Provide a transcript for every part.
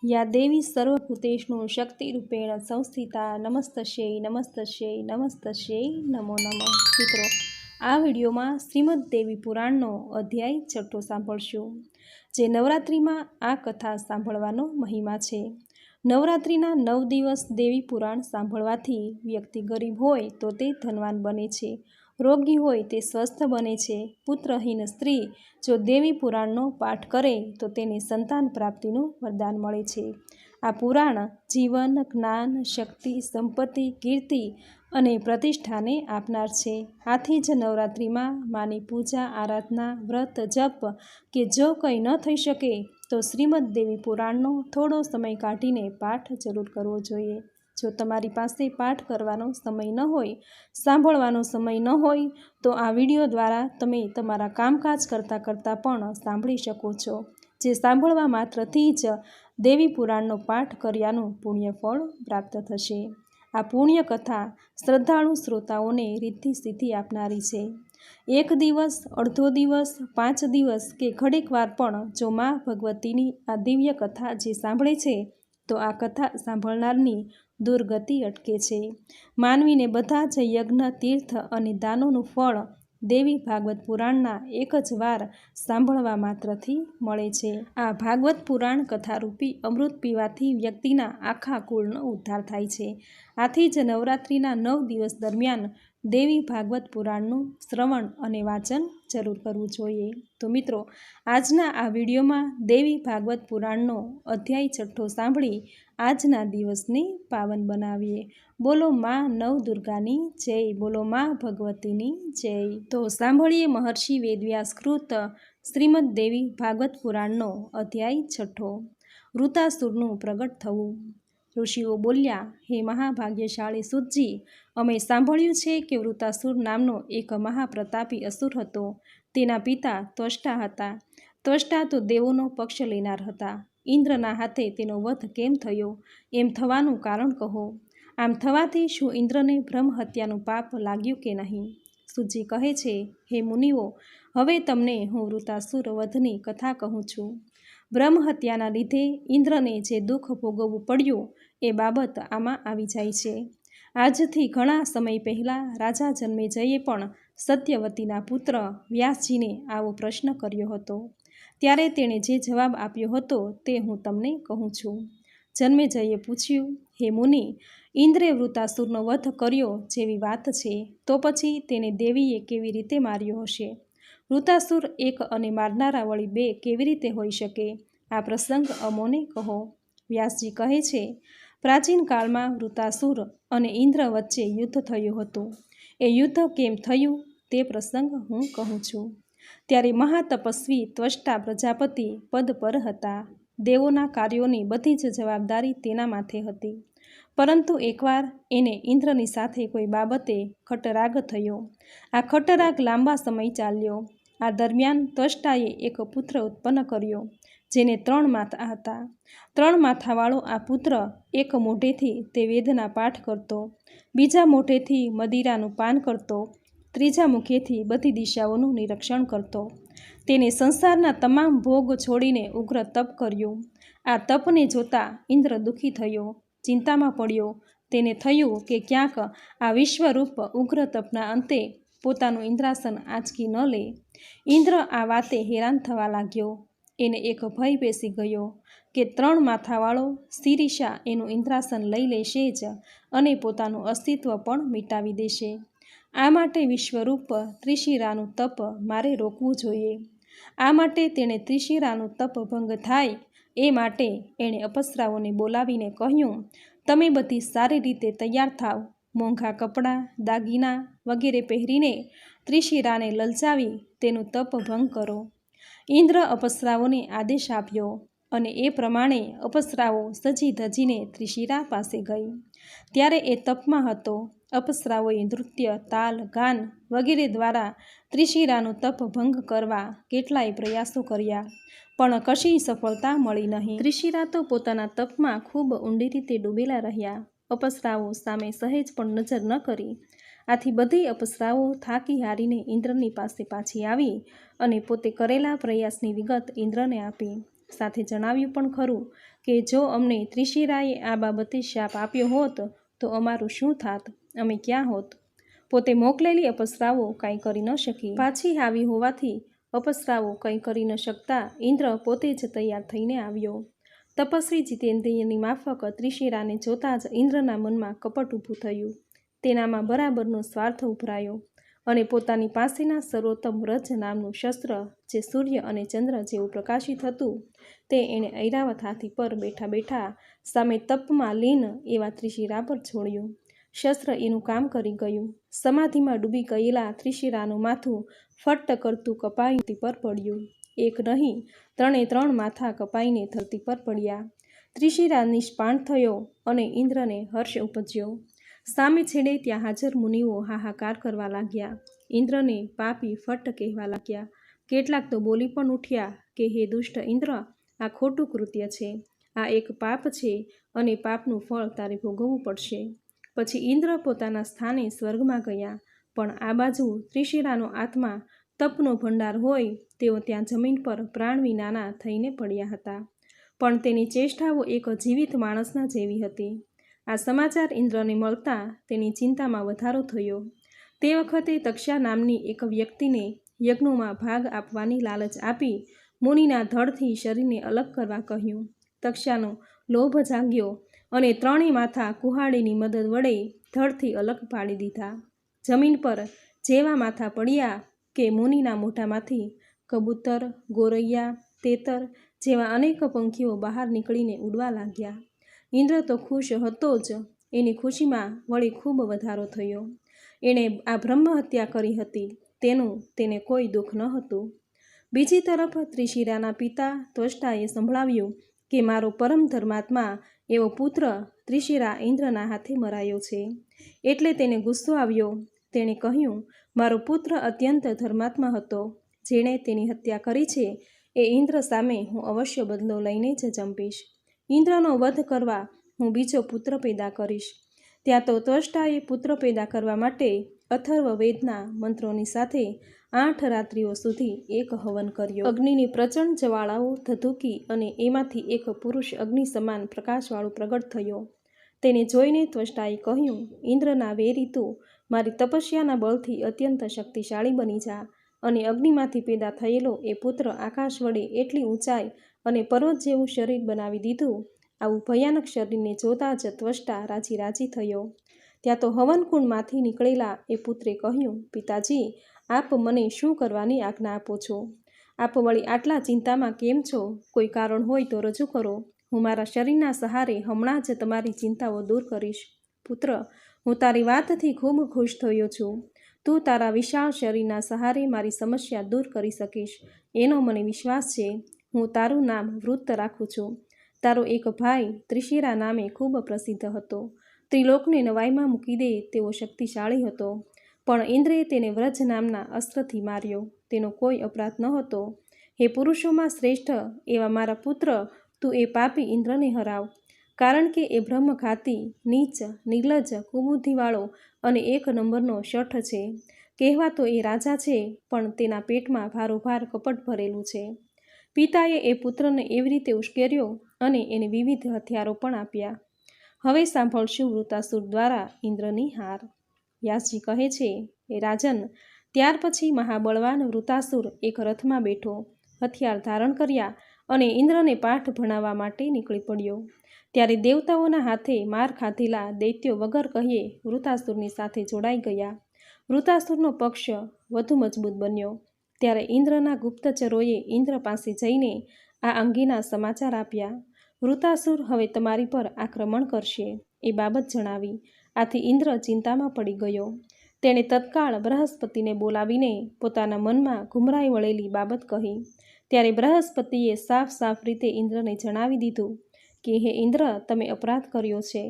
या देवी सर्वभूतेषु शक्तिरूपेण संस्थिता नमस्तस्यै नमस्तस्यै नमस्तस्यै नमो नमः। મિત્રો, આ વિડીયોમાં શ્રીમદ દેવી પુરાણનો અધ્યાય 6 સાંભળશું, જે નવરાત્રિમાં આ કથા સાંભળવાનો મહિમા છે। નવરાત્રિના 9 દિવસ દેવી પુરાણ સાંભળવાથી વ્યક્તિ ગરીબ હોય તો તે ધનવાન બને છે, રોગી હોય તે સ્વસ્થ બને છે। પુત્રહીન સ્ત્રી જો દેવી પુરાણનો પાઠ કરે તો તેને સંતાન પ્રાપ્તિનું વરદાન મળે છે। આ પુરાણ જીવન, જ્ઞાન, શક્તિ, સંપત્તિ, કીર્તિ અને પ્રતિષ્ઠાને આપનાર છે। આથી જ નવરાત્રિમાં માની પૂજા, આરાધના, વ્રત, જપ કે જો કંઈ ન થઈ શકે તો શ્રીમદ દેવી પુરાણનો થોડો સમય કાઢીને પાઠ જરૂર કરવો જોઈએ। જો તમારી પાસે પાઠ કરવાનો સમય ન હોય, સાંભળવાનો સમય ન હોય તો આ વિડીયો દ્વારા તમે તમારા કામકાજ કરતાં કરતાં પણ સાંભળી શકો છો, જે સાંભળવા માત્રથી જ દેવી પુરાણનો પાઠ કર્યાનું પુણ્યફળ પ્રાપ્ત થશે। આ પુણ્ય કથા શ્રદ્ધાળુ શ્રોતાઓને રિદ્ધિ સિદ્ધિ આપનારી છે। એક દિવસ, અડધો દિવસ, 5 દિવસ કે ઘડીક વાર પણ જો મા ભગવતીની આ દિવ્ય કથા જે સાંભળે છે તો આ કથા સાંભળનારની દુર્ગતિ અટકે છે। માનવીને બધા જ યજ્ઞ, તીર્થ અને દાનોનું ફળ દેવી ભાગવત પુરાણના એક જ વાર સાંભળવા માત્રથી મળે છે। આ ભાગવત પુરાણ કથારૂપી અમૃત પીવાથી વ્યક્તિના આખા કુળનો ઉદ્ધાર થાય છે। આથી જ નવરાત્રિના 9 દિવસ દરમિયાન દેવી ભાગવત પુરાણનું શ્રવણ અને વાંચન જરૂર કરવું જોઈએ। તો મિત્રો, આજના આ વિડીયોમાં દેવી ભાગવત પુરાણનો અધ્યાય 6 સાંભળી આજના દિવસને પાવન બનાવીએ। બોલો મા નવ દુર્ગાની જય, બોલો મા ભગવતીની જય। તો સાંભળીએ મહર્ષિ વેદવ્યાસ કૃત શ્રીમદ દેવી ભાગવત પુરાણનો અધ્યાય 6। વૃતાસુરનું પ્રગટ થવું। ઋષિઓ બોલ્યા, હે મહાભાગ્યશાળી સૂતજી, અમે સાંભળ્યું છે કે વૃતાસુર નામનો એક મહાપ્રતાપી અસુર હતો। તેના પિતા ત્વષ્ટા હતા। ત્વષ્ટા તો દેવોનો પક્ષ લેનાર હતા। ઇન્દ્રના હાથે તેનો વધ કેમ થયો, એમ થવાનું કારણ કહો। આમ થવાથી શું ઇન્દ્રને બ્રહ્મ હત્યાનું પાપ લાગ્યું કે નહીં? સૂતજી કહે છે, હે મુનિઓ, હવે તમને હું વૃતાસુર વધની કથા કહું છું। બ્રહ્મ હત્યાના લીધે ઇન્દ્રને જે દુઃખ ભોગવવું પડ્યું એ બાબત આમાં આવી જાય છે। આજથી ઘણા સમય પહેલાં રાજા જન્મેજયે પણ સત્યવતીના પુત્ર વ્યાસજીને આવો પ્રશ્ન કર્યો હતો। ત્યારે તેણે જે જવાબ આપ્યો હતો તે હું તમને કહું છું। જન્મેજયે પૂછ્યું, હે મુનિ, ઇન્દ્રે વૃતાસુરનો વધ કર્યો જેવી વાત છે, તો પછી તેને દેવીએ કેવી રીતે માર્યો હશે? વૃતાસુર એક અને મારનારા વળી 2 કેવી રીતે હોઈ શકે? આ પ્રસંગ અમોને કહો। વ્યાસજી કહે છે, પ્રાચીન કાળમાં વૃતાસુર અને ઇન્દ્ર વચ્ચે યુદ્ધ થયું હતું। એ યુદ્ધ કેમ થયું તે પ્રસંગ હું કહું છું। ત્યારે મહાતપસ્વી ત્વષ્ટા પ્રજાપતિ પદ પર હતા। દેવોના કાર્યોની બધી જ જવાબદારી તેના માથે હતી। પરંતુ એકવાર એને ઇન્દ્રની સાથે કોઈ બાબતે ખટરાગ થયો। આ ખટરાગ લાંબા સમય ચાલ્યો। આ દરમિયાન ત્વષ્ટાએ એક પુત્ર ઉત્પન્ન કર્યો, જેને 3 માથા હતા। 3 માથાવાળો આ પુત્ર એક મોઢેથી તે વેદના પાઠ કરતો, બીજા મોઢેથી મદિરાનું પાન કરતો, ત્રીજા મુખેથી બધી દિશાઓનું નિરીક્ષણ કરતો। તેને સંસારના તમામ ભોગ છોડીને ઉગ્ર તપ કર્યું। આ તપને જોતા ઇન્દ્ર દુઃખી થયો, ચિંતામાં પડ્યો। તેને થયું કે ક્યાંક આ વિશ્વરૂપ ઉગ્ર તપના અંતે પોતાનું ઇન્દ્રાસન આંચકી ન લે। ઇન્દ્ર આ વાતે હેરાન થવા લાગ્યો। એને એક ભય બેસી ગયો કે 3 માથાવાળો શિરીષા એનું ઇન્દ્રાસન લઈ લેશે જ અને પોતાનું અસ્તિત્વ પણ મિટાવી દેશે। આ માટે વિશ્વરૂપ ત્રિશિરાનું તપ મારે રોકવું જોઈએ। આ માટે તેણે ત્રિશિરાનું તપ ભંગ થાય એ માટે એણે અપ્સરાઓને બોલાવીને કહ્યું, તમે બધી સારી રીતે તૈયાર થાવ, મોંઘા કપડાં, દાગીના વગેરે પહેરીને ત્રિશિરાને લલચાવી તેનું તપ ભંગ કરો। ઇન્દ્ર અપ્સરાઓને આદેશ આપ્યો અને એ પ્રમાણે અપ્સરાઓ સજી ધજીને ત્રિશિરા પાસે ગઈ। ત્યારે એ તપમાં હતો। અપ્સરાઓએ નૃત્ય, તાલ, ગાન વગેરે દ્વારા ત્રિશિરાનું તપ ભંગ કરવા કેટલાય પ્રયાસો કર્યા, પણ કશી સફળતા મળી નહીં। ત્રિશિરા તો પોતાના તપમાં ખૂબ ઊંડી રીતે ડૂબેલા રહ્યા। અપ્સરાઓ સામે સહેજ પણ નજર ન કરી। આથી બધી અપ્સરાઓ થાકી હારીને ઇન્દ્રની પાસે પાછી આવી અને પોતે કરેલા પ્રયાસની વિગત ઇન્દ્રને આપી। સાથે જણાવ્યું પણ ખરું કે જો અમને ત્રિશિરાએ આ બાબતે શાપ આપ્યો હોત તો અમારું શું થાત, અમે ક્યાં હોત? પોતે મોકલેલી અપ્સરાઓ કાંઈ કરી ન શકી. પાછી આવી હોવાથી અપ્સરાઓ કંઈ કરી ન શકતા ઇન્દ્ર પોતે જ તૈયાર થઈને આવ્યો. તપસ્વી જીતેન્દ્રિયની માફક ત્રિશિરાને જોતાં જ ઇન્દ્રના મનમાં કપટ ઊભું થયું. તેનામાં બરાબરનો સ્વાર્થ ઉભરાયો અને પોતાની પાસેના સર્વોત્તમ રજ નામનું શસ્ત્ર, જે સૂર્ય અને ચંદ્ર જેવું પ્રકાશિત હતું, તે એણે ઐરાવત હાથી પર બેઠા બેઠા સામે તપમાં લીન એવા ત્રિશિરા પર છોડ્યું. શસ્ત્ર એનું કામ કરી ગયું. સમાધિમાં ડૂબી ગયેલા ત્રિશિરાનું માથું ફટ્ટ કરતું કપાઈ ધરતી પર પડ્યું. એક નહીં, 3 માથા કપાઈને ધરતી પર પડ્યા. ત્રિશિરા નિષ્પાણ થયો અને ઇન્દ્રને હર્ષ ઉપજ્યો. સામે છેડે ત્યાં હાજર મુનિઓ હાહાકાર કરવા લાગ્યા. ઇન્દ્રને પાપી ફટ્ટ કહેવા લાગ્યા. કેટલાક તો બોલી પણ ઉઠ્યા કે હે દુષ્ટ ઇન્દ્ર, આ ખોટું કૃત્ય છે, આ એક પાપ છે અને પાપનું ફળ તારે ભોગવવું પડશે. પછી ઇન્દ્ર પોતાના સ્થાને સ્વર્ગમાં ગયા, પણ આ બાજુ ત્રિશિરાનો આત્મા તપનો ભંડાર હોય તેઓ ત્યાં જમીન પર પ્રાણ વિનાના થઈને પડ્યા હતા. પણ તેની ચેષ્ટાઓ એક જીવિત માણસના જેવી હતી. આ સમાચાર ઇન્દ્રને મળતા તેની ચિંતામાં વધારો થયો. તે વખતે તક્ષા નામની એક વ્યક્તિને યજ્ઞોમાં ભાગ આપવાની લાલચ આપી મુનિના ધડથી શરીરને અલગ કરવા કહ્યું. તક્ષાનો લોભ જાગ્યો અને 3 માથા કુહાડીની મદદ વડે ધડથી અલગ પાડી દીધા. જમીન પર જેવા માથા પડ્યા કે મુનિના મોઢામાંથી કબૂતર, ગોરૈયા, તેતર જેવા અનેક પંખીઓ બહાર નીકળીને ઉડવા લાગ્યા. ઇન્દ્ર તો ખુશ હતો જ, એની ખુશીમાં વળી ખૂબ વધારો થયો. એણે આ બ્રહ્મ હત્યા કરી હતી તેનું તેને કોઈ દુઃખ ન હતું. બીજી તરફ ત્રિશિરાના પિતા ત્વષ્ટાએ સંભળાવ્યું કે મારો પરમ ધર્માત્મા એવો પુત્ર ત્રિશિરા ઇન્દ્રના હાથે મરાયો છે. એટલે તેને ગુસ્સો આવ્યો. તેણે કહ્યું, મારો પુત્ર અત્યંત ધર્માત્મા હતો. જેણે તેની હત્યા કરી છે એ ઇન્દ્ર સામે હું અવશ્ય બદલો લઈને જ જંપીશ. ઇન્દ્રનો વધ કરવા હું બીજો પુત્ર પેદા કરીશ. ત્યાં તો ત્વષ્ટાએ પુત્ર પેદા કરવા માટે અથર્વ વેદના મંત્રોની સાથે 8 રાત્રિઓ સુધી એક હવન કર્યો. અગ્નિની પ્રચંડ જ્વાળાઓ ધધૂકી અને એમાંથી એક પુરુષ અગ્નિ સમાન પ્રકાશવાળો પ્રગટ થયો. તેને જોઈને ત્વષ્ટાએ કહ્યું, ઇન્દ્રના વેરી તું મારી તપસ્યાના બળથી અત્યંત શક્તિશાળી બની જા અને અગ્નિમાંથી પેદા થયેલો એ પુત્ર આકાશ વડે એટલી ઊંચાઈ અને પર્વત જેવું શરીર બનાવી દીધું. આવું ભયાનક શરીરને જોતાં જ ત્વષ્ટા રાજી રાજી થયો. ત્યાં તો હવનકુંડમાંથી નીકળેલા એ પુત્રે કહ્યું, પિતાજી, આપ મને શું કરવાની આજ્ઞા આપો છો? આપ વળી આટલા ચિંતામાં કેમ છો? કોઈ કારણ હોય તો રજૂ કરો. હું મારા શરીરના સહારે હમણાં જ તમારી ચિંતાઓ દૂર કરીશ. પુત્ર, હું તારી વાતથી ખૂબ ખુશ થયો છું. તું તારા વિશાળ શરીરના સહારે મારી સમસ્યા દૂર કરી શકીશ એનો મને વિશ્વાસ છે. હું તારું નામ વૃત્ત રાખું છું. તારો એક ભાઈ ત્રિશિરા નામે ખૂબ પ્રસિદ્ધ હતો. ત્રિલોકને નવાઈમાં મૂકી દે તેવો શક્તિશાળી હતો. પણ ઇન્દ્રે તેને વ્રજ નામના અસ્ત્રથી માર્યો. તેનો કોઈ અપરાધ ન હતો. હે પુરુષોમાં શ્રેષ્ઠ એવા મારા પુત્ર, તું એ પાપી ઇન્દ્રને હરાવ. કારણ કે એ બ્રહ્મઘાતી, નીચ, નિર્લજ્જ, કુબુદ્ધિવાળો અને 1 નંબરનો શઠ છે. કહેવાતો એ રાજા છે, પણ તેના પેટમાં ભારોભાર કપટ ભરેલું છે. પિતાએ એ પુત્રને એવી રીતે ઉશ્કેર્યો અને એને વિવિધ હથિયારો પણ આપ્યા. હવે સાંભળશું વૃતાસુર દ્વારા ઇન્દ્રની હાર. વ્યાસજી કહે છે, એ રાજન, ત્યાર પછી મહાબળવાન વૃતાસુર એક રથમાં બેઠો, હથિયાર ધારણ કર્યા અને ઇન્દ્રને પાઠ ભણાવવા માટે નીકળી પડ્યો. ત્યારે દેવતાઓના હાથે માર ખાધેલા દૈત્યો વગર કહીએ વૃતાસુરની સાથે જોડાઈ ગયા. વૃતાસુરનો પક્ષ વધુ મજબૂત બન્યો. ત્યારે ઇન્દ્રના ગુપ્તચરોએ ઇન્દ્ર પાસે જઈને આ અંગેના સમાચાર આપ્યા. વૃતાસુર હવે તમારી પર આક્રમણ કરશે એ બાબત જણાવી. આથી ઇન્દ્ર ચિંતામાં પડી ગયો. તેણે તત્કાળ બૃહસ્પતિને બોલાવીને પોતાના મનમાં ઘુમરાઈ વળેલી બાબત કહી. ત્યારે બૃહસ્પતિએ સાફ રીતે ઇન્દ્રને જણાવી દીધું કે હે ઇન્દ્ર, તમે અપરાધ કર્યો છે.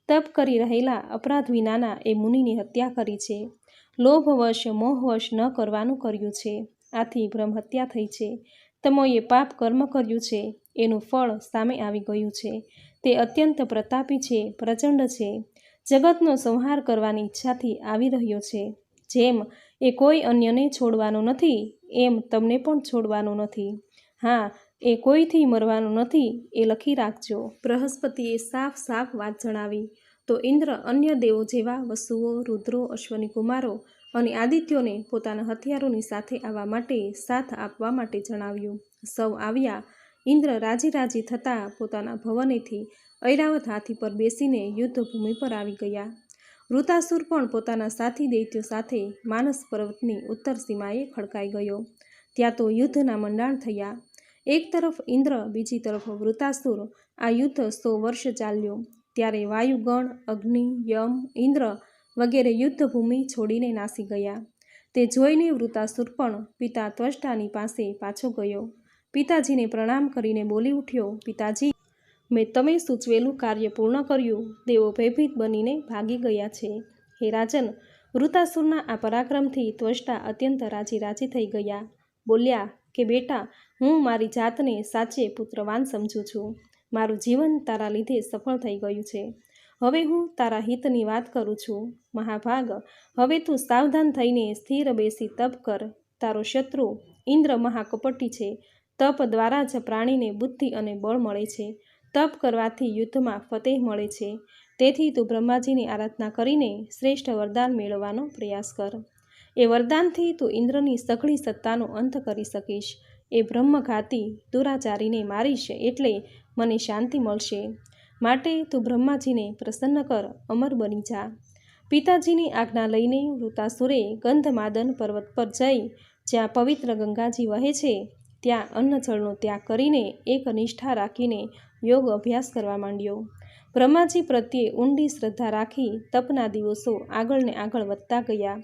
તપ કરી રહેલા અપરાધ વિનાના એ મુનિની હત્યા કરી છે. લોભવશ મોહવશ ન કરવાનું કર્યું છે. આથી બ્રહ્મહત્યા થઈ છે. તમોએ પાપ કર્મ કર્યું છે એનું ફળ સામે આવી ગયું છે. તે અત્યંત પ્રતાપી છે, પ્રચંડ છે. જગતનો સંહાર કરવાની ઈચ્છાથી આવી રહ્યો છે. જેમ એ કોઈ અન્યને છોડવાનો નથી, એમ તમને પણ છોડવાનો નથી. હા, એ કોઈથી મરવાનું નથી, એ લખી રાખજો. બૃહસ્પતિએ સાફ સાફ વાત જણાવી. તો ઇન્દ્ર અન્ય દેવો જેવા વસુઓ, રુદ્રો, અશ્વની કુમારો અને આદિત્યોને પોતાના હથિયારોની સાથે આવવા માટે સાથ આપવા માટે જણાવ્યું. સૌ આવ્યા. ઇન્દ્ર રાજી રાજી થતાં પોતાના ભવનેથી ઐરાવત હાથી પર બેસીને યુદ્ધભૂમિ પર આવી ગયા. વૃતાસુર પણ પોતાના સાથી દૈત્યો સાથે માનસ પર્વતની ઉત્તર સીમાએ ખડકાઈ ગયો. ત્યાં તો યુદ્ધના મંડાણ થયા. એક તરફ ઇન્દ્ર, બીજી તરફ વૃતાસુર. આ યુદ્ધ 100 વર્ષ ચાલ્યું. ત્યારે વાયુગણ, અગ્નિ, યમ, ઇન્દ્ર વગેરે યુદ્ધભૂમિ છોડીને નાસી ગયા. તે જોઈને વૃતાસુર પણ પિતા ત્વષ્ટાની પાસે પાછો ગયો. પિતાજીને પ્રણામ કરીને બોલી ઉઠ્યો, પિતાજી, મેં તમે સૂચવેલું કાર્ય પૂર્ણ કર્યું. દેવો ભયભીત બનીને ભાગી ગયા છે. હે રાજન, વૃતાસુરના આ પરાક્રમથી ત્વષ્ટા અત્યંત રાજી રાજી થઈ ગયા. બોલ્યા કે બેટા, હું મારી જાતને સાચે પુત્રવાન સમજું છું. મારું જીવન તારા લીધે સફળ થઈ ગયું છે. હવે હું તારા હિતની વાત કરું છું. મહાભાગ, હવે તું સાવધાન થઈને સ્થિર બેસી તપ કર. તારો શત્રુ ઇન્દ્ર મહાકપટી છે. તપ દ્વારા જ પ્રાણીને બુદ્ધિ અને બળ મળે છે. તપ કરવાથી યુદ્ધમાં ફતેહ મળે છે. તેથી તું બ્રહ્માજીની આરાધના કરીને શ્રેષ્ઠ વરદાન મેળવવાનો પ્રયાસ કર. એ વરદાનથી તું ઇન્દ્રની સઘળી સત્તાનો અંત કરી શકીશ. એ બ્રહ્મઘાતી દુરાચારીને મારીશ એટલે મને શાંતિ મળશે. માટે તું બ્રહ્માજીને પ્રસન્ન કર, અમર બની જા. પિતાજીની આજ્ઞા લઈને વૃતાસુરે ગંધમાદન પર્વત પર જઈ જ્યાં પવિત્ર ગંગાજી વહે છે ત્યાં અન્ન જળનો ત્યાગ કરીને એક નિષ્ઠા રાખીને યોગ અભ્યાસ કરવા માંડ્યો. બ્રહ્માજી પ્રત્યે ઊંડી શ્રદ્ધા રાખી તપના દિવસો આગળ ને આગળ વધતા ગયા.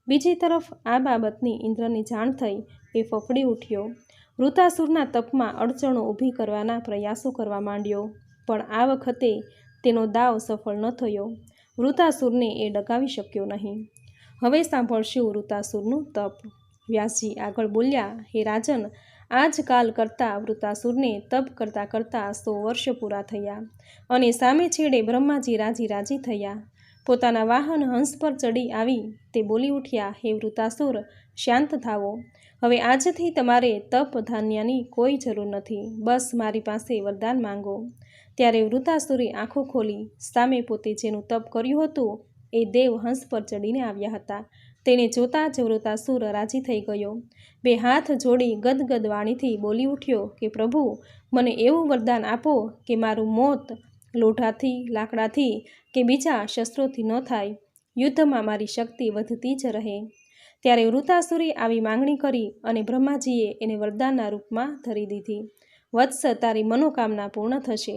બીજી તરફ આ બાબતની ઇન્દ્રને જાણ થઈ. એ ફફડી ઉઠ્યો. વૃતાસુરના તપમાં અડચણો ઊભી કરવાના પ્રયાસો કરવા માંડ્યો. પણ આ વખતે તેનો દાવ સફળ ન થયો. વૃતાસુરને એ ડગાવી શક્યો નહીં. હવે સાંભળશું વૃતાસુરનું તપ. વ્યાસજી આગળ બોલ્યા, હે રાજન, આજકાલ કરતાં વૃતાસુરને તપ કરતાં કરતાં 100 વર્ષ પૂરા થયા અને સામે છેડે બ્રહ્માજી રાજી રાજી થયા. પોતાના વાહન હંસ પર ચડી આવી તે બોલી ઉઠ્યા, હે વૃતાસુર, શાંત થાવો. હવે આજથી તમારે તપ ધાન્યની કોઈ જરૂર નથી. બસ મારી પાસે વરદાન માંગો. ત્યારે વૃતાસુરે આંખો ખોલી. સામે પોતે જેનું તપ કર્યું હતું એ દેવ હંસ પર ચડીને આવ્યા હતા. તેને જોતાં જ વૃતાસુર રાજી થઈ ગયો. બે હાથ જોડી ગદગદ વાણીથી બોલી ઉઠ્યો કે પ્રભુ, મને એવું વરદાન આપો કે મારું મોત લોઢાથી, લાકડાથી કે બીજા શસ્ત્રોથી ન થાય. યુદ્ધમાં મારી શક્તિ વધતી જ રહે. ત્યારે વૃતાસુરે આવી માંગણી કરી અને બ્રહ્માજીએ એને વરદાનના રૂપમાં ધરી દીધી. વત્સ, તારી મનોકામના પૂર્ણ થશે,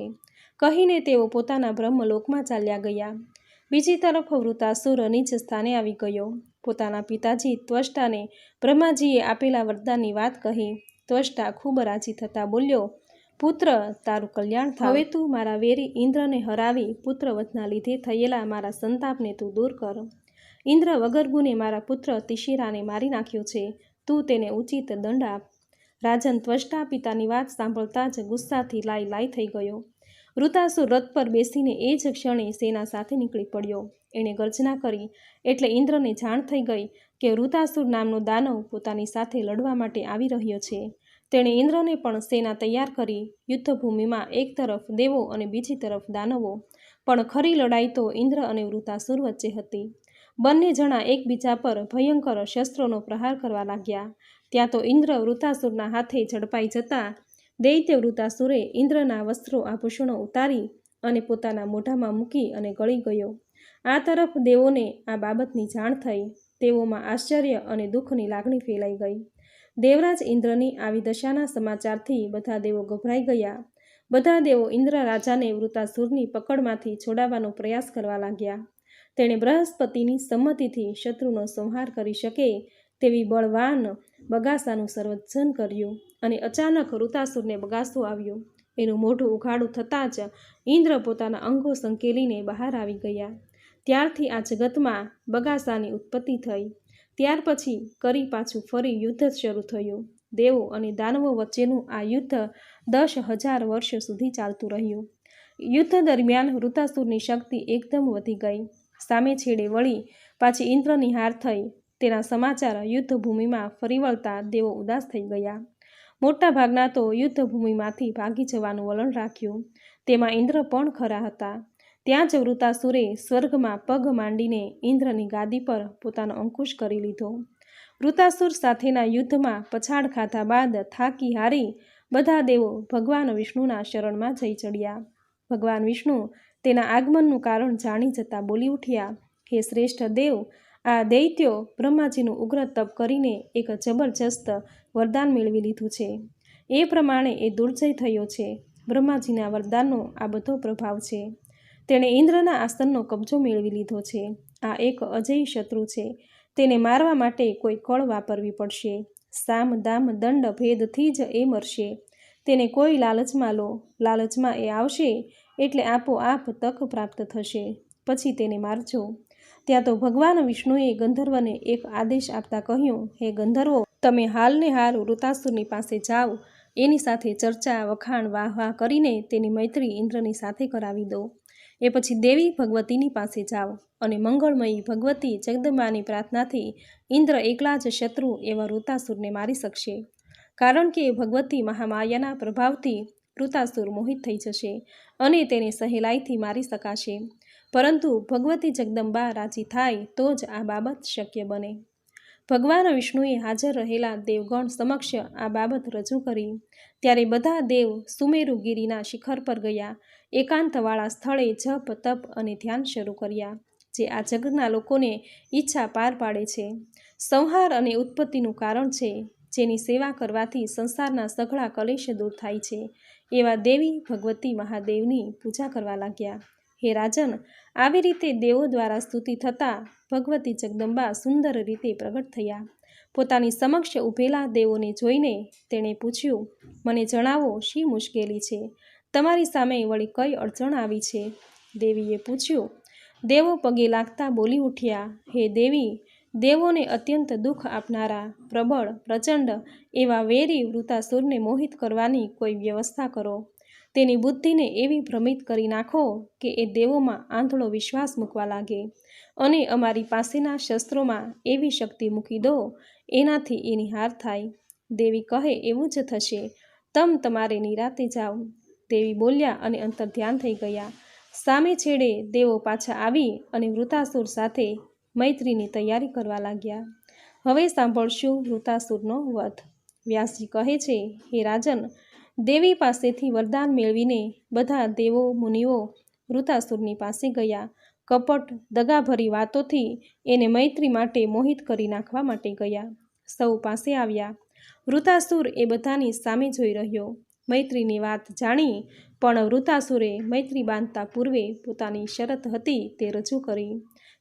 કહીને તેઓ પોતાના બ્રહ્મલોકમાં ચાલ્યા ગયા. બીજી તરફ વૃતાસુર નીચ સ્થાને આવી ગયો. પોતાના પિતાજી ત્વષ્ટાને બ્રહ્માજીએ આપેલા વરદાનની વાત કહી. ત્વષ્ટા ખૂબ રાજી થતા બોલ્યો, પુત્ર, તારું કલ્યાણ થાય. હવે તું મારા વેરી ઇન્દ્રને હરાવી પુત્રવધના લીધે થયેલા મારા સંતાપને તું દૂર કર. ઇન્દ્ર વગર ગુને મારા પુત્ર તિશિરાને મારી નાખ્યો છે. તું તેને ઉચિત દંડ આપ. રાજન ત્વષ્ટા પિતાની વાત સાંભળતા જ ગુસ્સાથી લાઈ લાઈ થઈ ગયો. વૃતાસુર રથ પર બેસીને એ જ ક્ષણે સેના સાથે નીકળી પડ્યો. એણે ગર્જના કરી એટલે ઇન્દ્રને જાણ થઈ ગઈ કે વૃતાસુર નામનો દાનવ પોતાની સાથે લડવા માટે આવી રહ્યો છે. તેણે ઇન્દ્રને પણ સેના તૈયાર કરી. યુદ્ધભૂમિમાં એક તરફ દેવો અને બીજી તરફ દાનવો. પણ ખરી લડાઈ તો ઇન્દ્ર અને વૃતાસુર વચ્ચે હતી. બંને જણા એકબીજા પર ભયંકર શસ્ત્રોનો પ્રહાર કરવા લાગ્યા. ત્યાં તો ઇન્દ્ર વૃતાસુરના હાથે ઝડપાઈ જતા દૈત્ય વૃતાસુરે ઇન્દ્રના વસ્ત્રો આભૂષણો ઉતારી અને પોતાના મોઢામાં મૂકી અને ગળી ગયો. આ તરફ દેવોને આ બાબતની જાણ થઈ. તેઓમાં આશ્ચર્ય અને દુઃખની લાગણી ફેલાઈ ગઈ. દેવરાજ ઇન્દ્રની આવી દશાના સમાચારથી બધા દેવો ગભરાઈ ગયા. બધા દેવો ઇન્દ્ર રાજાને વૃતાસુરની પકડમાંથી છોડાવવાનો પ્રયાસ કરવા લાગ્યા. તેણે બૃહસ્પતિની સંમતિથી શત્રુનો સંહાર કરી શકે તેવી બળવાન બગાસાનું સર્જન કર્યું અને અચાનક વૃતાસુરને બગાસો આવ્યો. એનું મોઢું ઉઘાડું થતાં જ ઇન્દ્ર પોતાના અંગો સંકેલીને બહાર આવી ગયા. ત્યારથી આ જગતમાં બગાસાની ઉત્પત્તિ થઈ. ત્યાર પછી કરી પાછું ફરી યુદ્ધ શરૂ થયું. દેવો અને દાનવો વચ્ચેનું આ યુદ્ધ 10,000 વર્ષ સુધી ચાલતું રહ્યું. યુદ્ધ દરમિયાન વૃતાસુરની શક્તિ એકદમ વધી ગઈ. સામે છેડે વળી પાછી ઇન્દ્રની હાર થઈ. તેના સમાચાર યુદ્ધભૂમિમાં ફરી વળતા દેવો ઉદાસ થઈ ગયા. મોટાભાગના તો યુદ્ધભૂમિમાંથી ભાગી જવાનું વલણ રાખ્યું. તેમાં ઇન્દ્ર પણ ખરા હતા. ત્યાં જ વૃતાસુરે સ્વર્ગમાં પગ માંડીને ઇન્દ્રની ગાદી પર પોતાનો અંકુશ કરી લીધો. વૃતાસુર સાથેના યુદ્ધમાં પછાડ ખાધા બાદ થાકી હારી બધા દેવો ભગવાન વિષ્ણુના શરણમાં જઈ ચડ્યા. ભગવાન વિષ્ણુ તેના આગમનનું કારણ જાણી જતાં બોલી ઉઠ્યા, હે શ્રેષ્ઠ દેવ, આ દૈત્યો બ્રહ્માજીનું ઉગ્ર તપ કરીને એક જબરજસ્ત વરદાન મેળવી લીધું છે. એ પ્રમાણે એ દુર્જય થયો છે. બ્રહ્માજીના વરદાનનો આ બધો પ્રભાવ છે. તેણે ઇન્દ્રના આસનનો કબજો મેળવી લીધો છે. આ એક અજેય શત્રુ છે. તેને મારવા માટે કોઈ કળ વાપરવી પડશે. સામ દામ દંડ ભેદથી જ એ મરશે. તેને કોઈ લાલચમાં લો. લાલચમાં એ આવશે એટલે આપોઆપ તક પ્રાપ્ત થશે. પછી તેને મારજો. ત્યાં તો ભગવાન વિષ્ણુએ ગંધર્વને એક આદેશ આપતા કહ્યું, હે ગંધર્વો, તમે હાલને હાલ વૃતાસુરની પાસે જાઓ. એની સાથે ચર્ચા વખાણ વાહ વાહ કરીને તેની મૈત્રી ઇન્દ્રની સાથે કરાવી દો. એ પછી દેવી ભગવતીની પાસે જાઓ અને મંગળમયી ભગવતી જગદંબાની પ્રાર્થનાથી ઇન્દ્ર એકલા જ શત્રુ એવા વૃતાસુરને મારી શકશે. કારણ કે ભગવતી મહામાયાના પ્રભાવથી વૃતાસુર મોહિત થઈ જશે અને તેને સહેલાઈથી મારી શકાશે. પરંતુ ભગવતી જગદંબા રાજી થાય તો જ આ બાબત શક્ય બને. ભગવાન વિષ્ણુએ હાજર રહેલા દેવગણ સમક્ષ આ બાબત રજૂ કરી. ત્યારે બધા દેવ સુમેરુગીરીના શિખર પર ગયા. એકાંતવાળા સ્થળે જપ તપ અને ધ્યાન શરૂ કર્યા, જે આ જગતના લોકોને ઈચ્છા પાર પાડે છે, સંહાર અને ઉત્પત્તિનું કારણ છે, જેની સેવા કરવાથી સંસારના સઘળા કલેશ દૂર થાય છે. એવા દેવી ભગવતી મહાદેવની પૂજા કરવા લાગ્યા. હે રાજન, આવી રીતે દેવો દ્વારા સ્તુતિ થતાં ભગવતી જગદંબા સુંદર રીતે પ્રગટ થયા. પોતાની સમક્ષ ઊભેલા દેવોને જોઈને તેણે પૂછ્યું, મને જણાવો, શી મુશ્કેલી છે? તમારી સામે વળી કઈ અડચણ આવી છે? દેવીએ પૂછ્યું. દેવો પગે લાગતા બોલી ઉઠ્યા, હે દેવી, દેવોને અત્યંત દુઃખ આપનારા પ્રબળ પ્રચંડ એવા વેરી વૃતાસુરને મોહિત કરવાની કોઈ વ્યવસ્થા કરો. તેની બુદ્ધિને એવી ભ્રમિત કરી નાખો કે એ દેવોમાં આંધળો વિશ્વાસ મૂકવા લાગે અને અમારી પાસેના શસ્ત્રોમાં એવી શક્તિ મૂકી દો એનાથી એની હાર થાય. દેવી કહે, એવું જ થશે. તમારે નિરાતે જાઓ. દેવી બોલ્યા અને અંતર ધ્યાન થઈ ગયા. સામે છેડે દેવો પાછા આવી અને વૃતાસુર સાથે મૈત્રીની તૈયારી કરવા લાગ્યા. હવે સાંભળશું વૃતાસુરનો વધ. વ્યાસજી કહે છે, હે રાજન, દેવી પાસેથી વરદાન મેળવીને બધા દેવો મુનિઓ વૃતાસુરની પાસે ગયા. કપટ દગાભરી વાતોથી એને મૈત્રી માટે મોહિત કરી નાખવા માટે ગયા. સૌ પાસે આવ્યા. વૃતાસુર એ બધાની સામે જોઈ રહ્યો. મૈત્રીની વાત જાણી પણ વૃતાસુરે મૈત્રી બાંધતા પૂર્વે પોતાની શરત હતી તે રજૂ કરી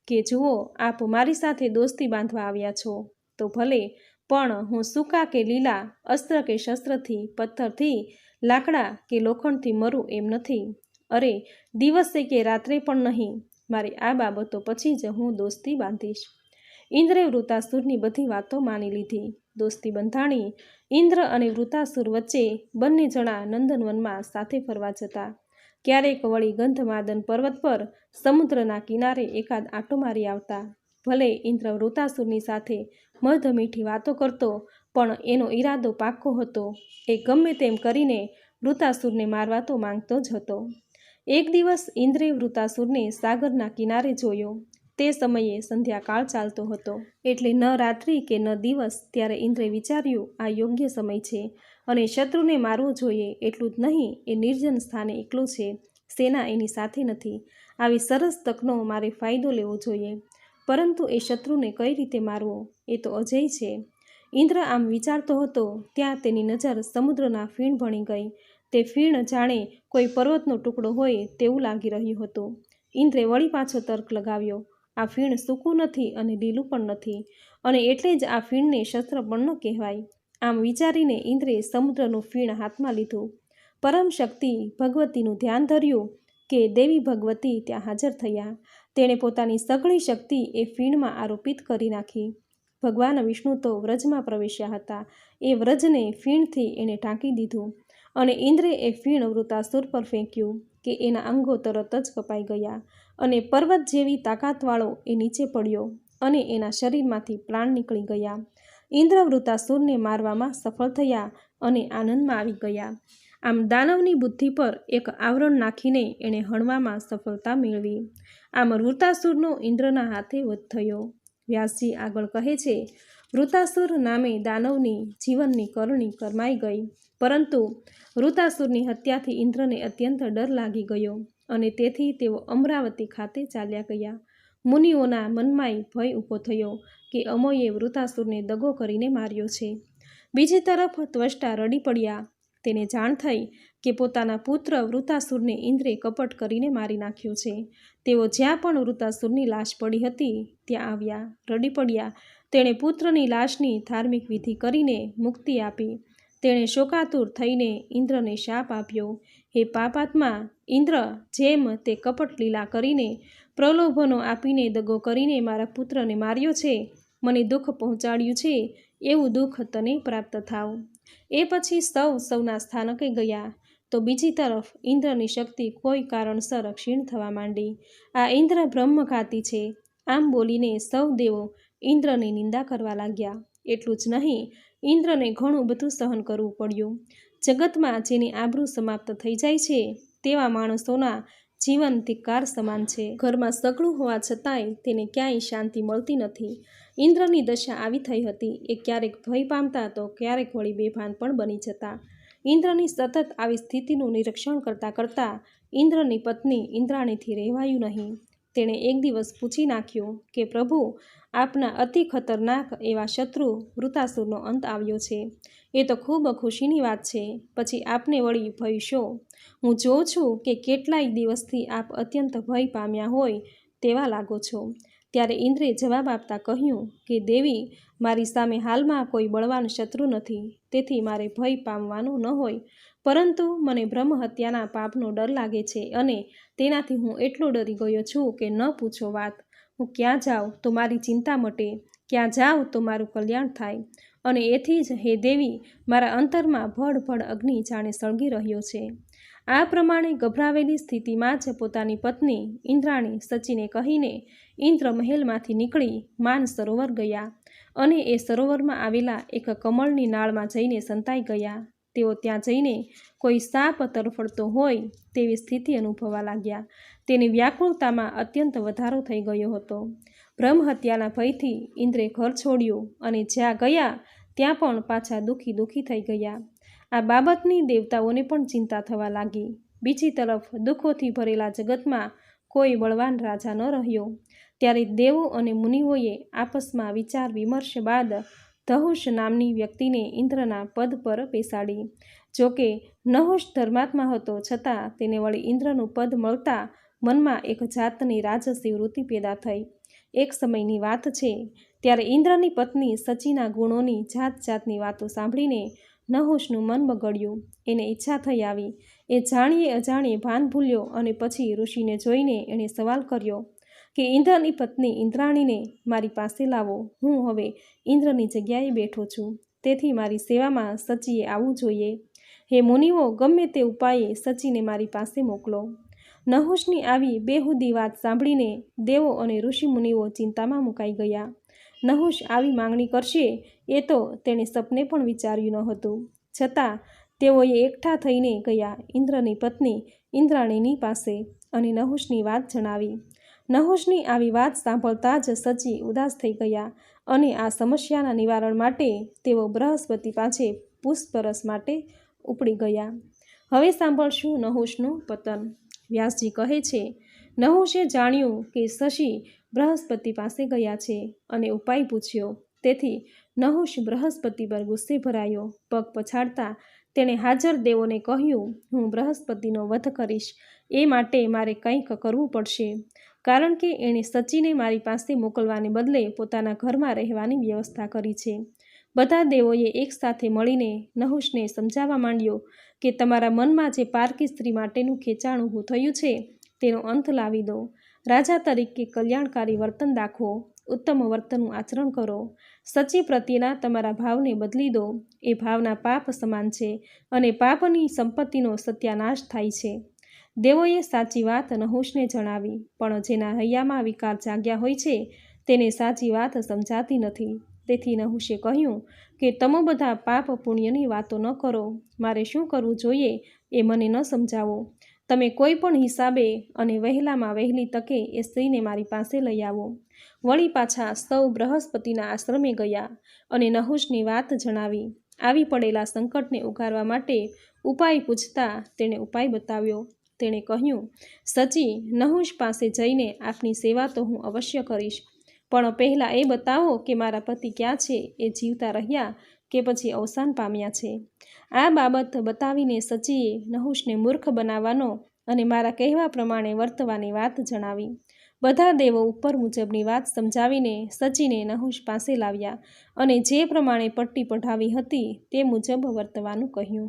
કે જુઓ, આપ મારી સાથે દોસ્તી બાંધવા આવ્યા છો તો ભલે, પણ હું સૂકા કે લીલા, અસ્ત્ર કે શસ્ત્રથી, પથ્થરથી, લાકડા કે લોખંડથી મરું એમ નથી. અરે, દિવસે કે રાત્રે પણ નહીં. મારી આ બાબતો પછી જ હું દોસ્તી બાંધીશ. ઇન્દ્રે વૃતાસુરની બધી વાતો માની લીધી. દોસ્તી બંધાણી. ઇન્દ્ર અને વૃતાસુર વચ્ચે બંને જણા નંદનવનમાં સાથે ફરવા જતા. ક્યારેક વળી ગંધમાદન પર્વત પર સમુદ્રના કિનારે એકાદ આંટો મારી આવતા. ભલે ઇન્દ્ર વૃતાસુરની સાથે મધ મીઠી વાતો કરતો, પણ એનો ઈરાદો પાક્કો હતો. એ ગમે તેમ કરીને વૃતાસુરને મારવા તો માંગતો જ હતો. એક દિવસ ઇન્દ્રે વૃતાસુરને સાગરના કિનારે જોયો. તે સમયે સંધ્યાકાળ ચાલતો હતો, એટલે ન રાત્રિ કે ન દિવસ. ત્યારે ઇન્દ્રે વિચાર્યું, આ યોગ્ય સમય છે અને શત્રુને મારવો જોઈએ. એટલું જ નહીં, એ નિર્જન સ્થાને એકલો છે, સેના એની સાથે નથી. આવી સરસ તકનો મારે ફાયદો લેવો જોઈએ. પરંતુ એ શત્રુને કઈ રીતે મારવો? એ તો અજેય છે. ઇન્દ્ર આમ વિચારતો હતો ત્યાં તેની નજર સમુદ્રના ફીણ ભણી ગઈ. તે ફીણ જાણે કોઈ પર્વતનો ટુકડો હોય તેવું લાગી રહ્યું હતું. ઇન્દ્રે વળી પાછો તર્ક લગાવ્યો, આ ફીણ સૂકું નથી અને લીલું પણ નથી, અને એટલે જ આ ફીણને શસ્ત્ર પણ ન કહેવાય. આમ વિચારીને ઇન્દ્રે સમુદ્રનું ફીણ હાથમાં લીધું. પરમ શક્તિ ભગવતીનું ધ્યાન ધર્યું કે દેવી ભગવતી ત્યાં હાજર થયા. તેણે પોતાની સઘળી શક્તિ એ ફીણમાં આરોપિત કરી નાખી. ભગવાન વિષ્ણુ તો વ્રજમાં પ્રવેશ્યા હતા. એ વ્રજને ફીણથી એણે ઢાંકી દીધું અને ઇન્દ્રે એ ફીણ વૃતાસુર પર ફેંક્યું કે એના અંગો તરત જ કપાઈ ગયા અને પર્વત જેવી તાકાતવાળો એ નીચે પડ્યો અને એના શરીરમાંથી પ્રાણ નીકળી ગયા. ઇન્દ્ર વૃતાસુરને મારવામાં સફળ થયા અને આનંદમાં આવી ગયા. આમ દાનવની બુદ્ધિ પર એક આવરણ નાખીને એણે હણવામાં સફળતા મેળવી. આમ વૃતાસુરનો ઇન્દ્રના હાથે વધ થયો. વ્યાસજી આગળ કહે છે, વૃતાસુર નામે દાનવની જીવનની કરણી કરમાઈ ગઈ, પરંતુ વૃતાસુરની હત્યાથી ઇન્દ્રને અત્યંત ડર લાગી ગયો અને તેથી તેઓ અમરાવતી ખાતે ચાલ્યા ગયા. મુનિઓના મનમાંય ભય ઊભો થયો કે અમોએ વૃતાસુરને દગો કરીને માર્યો છે. બીજી તરફ ત્વષ્ટા રડી પડ્યા. તેને જાણ થઈ કે પોતાના પુત્ર વૃતાસુરને ઇન્દ્રે કપટ કરીને મારી નાખ્યો છે. તેઓ જ્યાં પણ વૃતાસુરની લાશ પડી હતી ત્યાં આવ્યા, રડી પડ્યા. તેણે પુત્રની લાશની ધાર્મિક વિધિ કરીને મુક્તિ આપી. તેણે શોકાતુર થઈને ઇન્દ્રને શાપ આપ્યો, હે પાપાત્મા ઇન્દ્ર, જેમ તે કપટ લીલા કરીને પ્રલોભનો આપીને દગો કરીને મારા પુત્રને માર્યો છે, મને દુઃખ પહોંચાડ્યું છે, એવું દુઃખ તને પ્રાપ્ત થાવ. એ પછી સૌના સ્થાનકે ગયા. તો બીજી તરફ ઇન્દ્રની શક્તિ કોઈ કારણસર ક્ષીણ થવા માંડી. આ ઇન્દ્ર બ્રહ્મઘાતી છે, આમ બોલીને સૌ દેવો ઇન્દ્રની નિંદા કરવા લાગ્યા. એટલું જ નહીં, ઇન્દ્રને ઘણું બધું સહન કરવું પડ્યું. જગતમાં જેની આબરૂ સમાપ્ત થઈ જાય છે તેવા માણસોના જીવન ધિક્કાર સમાન છે. ઘરમાં સગડું હોવા છતાંય તેને ક્યાંય શાંતિ મળતી નથી. ઇન્દ્રની દશા આવી થઈ હતી. એ ક્યારેક ભય પામતા તો ક્યારેક વળી બેભાન પણ બની જતા. ઇન્દ્રની સતત આવી સ્થિતિનું નિરીક્ષણ કરતાં કરતાં ઇન્દ્રની પત્ની ઇન્દ્રાણીથી રહેવાયું નહીં. તેણે એક દિવસ પૂછી નાખ્યું કે પ્રભુ, આપના અતિ ખતરનાક એવા શત્રુ વૃતાસુરનો અંત આવ્યો છે. એ તો ખૂબ ખુશીની વાત છે. પછી આપને વળી ભય શો? હું જોઉં છું કે કેટલાય દિવસથી આપ અત્યંત ભય પામ્યા હોય તેવા લાગો છો. ત્યારે ઇન્દ્રે જવાબ આપતા કહ્યું કે દેવી, મારી સામે હાલમાં કોઈ બળવાન શત્રુ નથી, તેથી મારે ભય પામવાનો ન હોય. પરંતુ મને બ્રહ્મ હત્યાના પાપનો ડર લાગે છે અને તેનાથી હું એટલો ડરી ગયો છું કે ન પૂછો વાત. હું ક્યાં જાઉં તો મારી ચિંતા મટે, ક્યાં જાઉં તો મારું કલ્યાણ થાય. અને એથી જ હે દેવી, મારા અંતરમાં ભડ અગ્નિ જાણે સળગી રહ્યો છે. આ પ્રમાણે ગભરાવેલી સ્થિતિમાં જ પોતાની પત્ની ઇન્દ્રાણી સચીને કહીને ઇન્દ્ર મહેલમાંથી નીકળી માન સરોવર ગયા અને એ સરોવરમાં આવેલા એક કમળની નાળમાં જઈને સંતાઈ ગયા. તેઓ ત્યાં જઈને કોઈ સાપ તરફડતો હોય તેવી સ્થિતિ અનુભવવા લાગ્યા. તેની વ્યાકુળતામાં અત્યંત વધારો થઈ ગયો હતો. બ્રહ્મહત્યાના ભયથી ઇન્દ્રે ઘર છોડ્યું અને જ્યાં ગયા ત્યાં પણ પાછા દુઃખી થઈ ગયા. આ બાબતની દેવતાઓને પણ ચિંતા થવા લાગી. બીજી તરફ દુઃખોથી ભરેલા જગતમાં કોઈ બળવાન રાજા ન રહ્યો. ત્યારે દેવો અને મુનિઓએ આપસમાં વિચાર વિમર્શ બાદ નહુષ નામની વ્યક્તિને ઇન્દ્રના પદ પર બેસાડી. જોકે નહુષ ધર્માત્મા હતો છતાં તેને વળી ઇન્દ્રનું પદ મળતા મનમાં એક જાતની રાજસી વૃત્તિ પેદા થઈ. એક સમયની વાત છે, ત્યારે ઇન્દ્રની પત્ની સચીના ગુણોની જાતની વાતો સાંભળીને નહુષનું મન બગડ્યું. એને ઈચ્છા થઈ આવી. એ જાણીએ અજાણીએ ભાન ભૂલ્યો અને પછી ઋષિને જોઈને એણે સવાલ કર્યો કે ઇન્દ્રની પત્ની ઇન્દ્રાણીને મારી પાસે લાવો. હું હવે ઇન્દ્રની જગ્યાએ બેઠો છું, તેથી મારી સેવામાં સચીએ આવવું જોઈએ. હે મુનિઓ, ગમે તે ઉપાયે સચીને મારી પાસે મોકલો. નહુષની આવી બેહુદી વાત સાંભળીને દેવો અને ઋષિમુનિઓ ચિંતામાં મુકાઈ ગયા. નહુષ આવી માંગણી કરશે એ તો તેણે સપને પણ વિચાર્યું ન હતું. છતાં તેઓએ એકઠા થઈને ગયા ઇન્દ્રની પત્ની ઇન્દ્રાણીની પાસે અને નહુષની વાત જણાવી. નહુષની આવી વાત સાંભળતા જ સચી ઉદાસ થઈ ગયા અને આ સમસ્યાના નિવારણ માટે તેઓ બૃહસ્પતિ પાસે પુષ્પરસ માટે ઉપડી ગયા. હવે સાંભળશું નહુષનું પતન. વ્યાસજી કહે છે, નહુષે જાણ્યું કે શશી બૃહસ્પતિ પાસે ગયા છે અને ઉપાય પૂછ્યો. તેથી નહુષ બૃહસ્પતિ પર ગુસ્સે ભરાયો. પગ પછાડતા તેણે હાજર દેવોને કહ્યું, હું બૃહસ્પતિનો વધ કરીશ. એ માટે મારે કંઈક કરવું પડશે, કારણ કે એણે સચીને મારી પાસે મોકલવાને બદલે પોતાના ઘરમાં રહેવાની વ્યવસ્થા કરી છે. બધા દેવોએ એક સાથે મળીને નહુષને સમજાવવા માંડ્યો કે તમારા મનમાં જે પારકી સ્ત્રી માટેનું ખેંચાણ ઊભું થયું છે તેનો અંત લાવી દો. રાજા તરીકે કલ્યાણકારી વર્તન દાખવો, ઉત્તમ વર્તનનું આચરણ કરો. સચી પ્રત્યેના તમારા ભાવને બદલી દો. એ ભાવના પાપ સમાન છે અને પાપની સંપત્તિનો સત્યાનાશ થાય છે. દેવોએ સાચી વાત નહુષને જણાવી, પણ જેના હૈયામાં વિકાર જાગ્યા હોય છે તેને સાચી વાત સમજાતી નથી. તેથી નહુશે કહ્યું કે તમે બધા પાપ પુણ્યની વાતો ન કરો, મારે શું કરવું જોઈએ એ મને ન સમજાવો. તમે કોઈ પણ હિસાબે અને વહેલામાં વહેલી તકે એ સ્ત્રીને મારી પાસે લઈ આવો. વળી પાછા સૌ બૃહસ્પતિના આશ્રમે ગયા અને નહુશની વાત જણાવી. આવી પડેલા સંકટને ઉગારવા માટે ઉપાય પૂછતા તેણે ઉપાય બતાવ્યો. તેણે કહ્યું, સચી, નહુશ પાસે જઈને આપની સેવા તો હું અવશ્ય કરીશ, પણ પહેલાં એ બતાવો કે મારા પતિ ક્યાં છે, એ જીવતા રહ્યા કે પછી અવસાન પામ્યા છે. આ બાબત બતાવીને સચીએ નહુશને મૂર્ખ બનાવવાનો અને મારા કહેવા પ્રમાણે વર્તવાની વાત જણાવી. બધા દેવો ઉપર મુજબની વાત સમજાવીને સચીને નહુશ પાસે લાવ્યા અને જે પ્રમાણે પટ્ટી પઢાવી હતી તે મુજબ વર્તવાનું કહ્યું.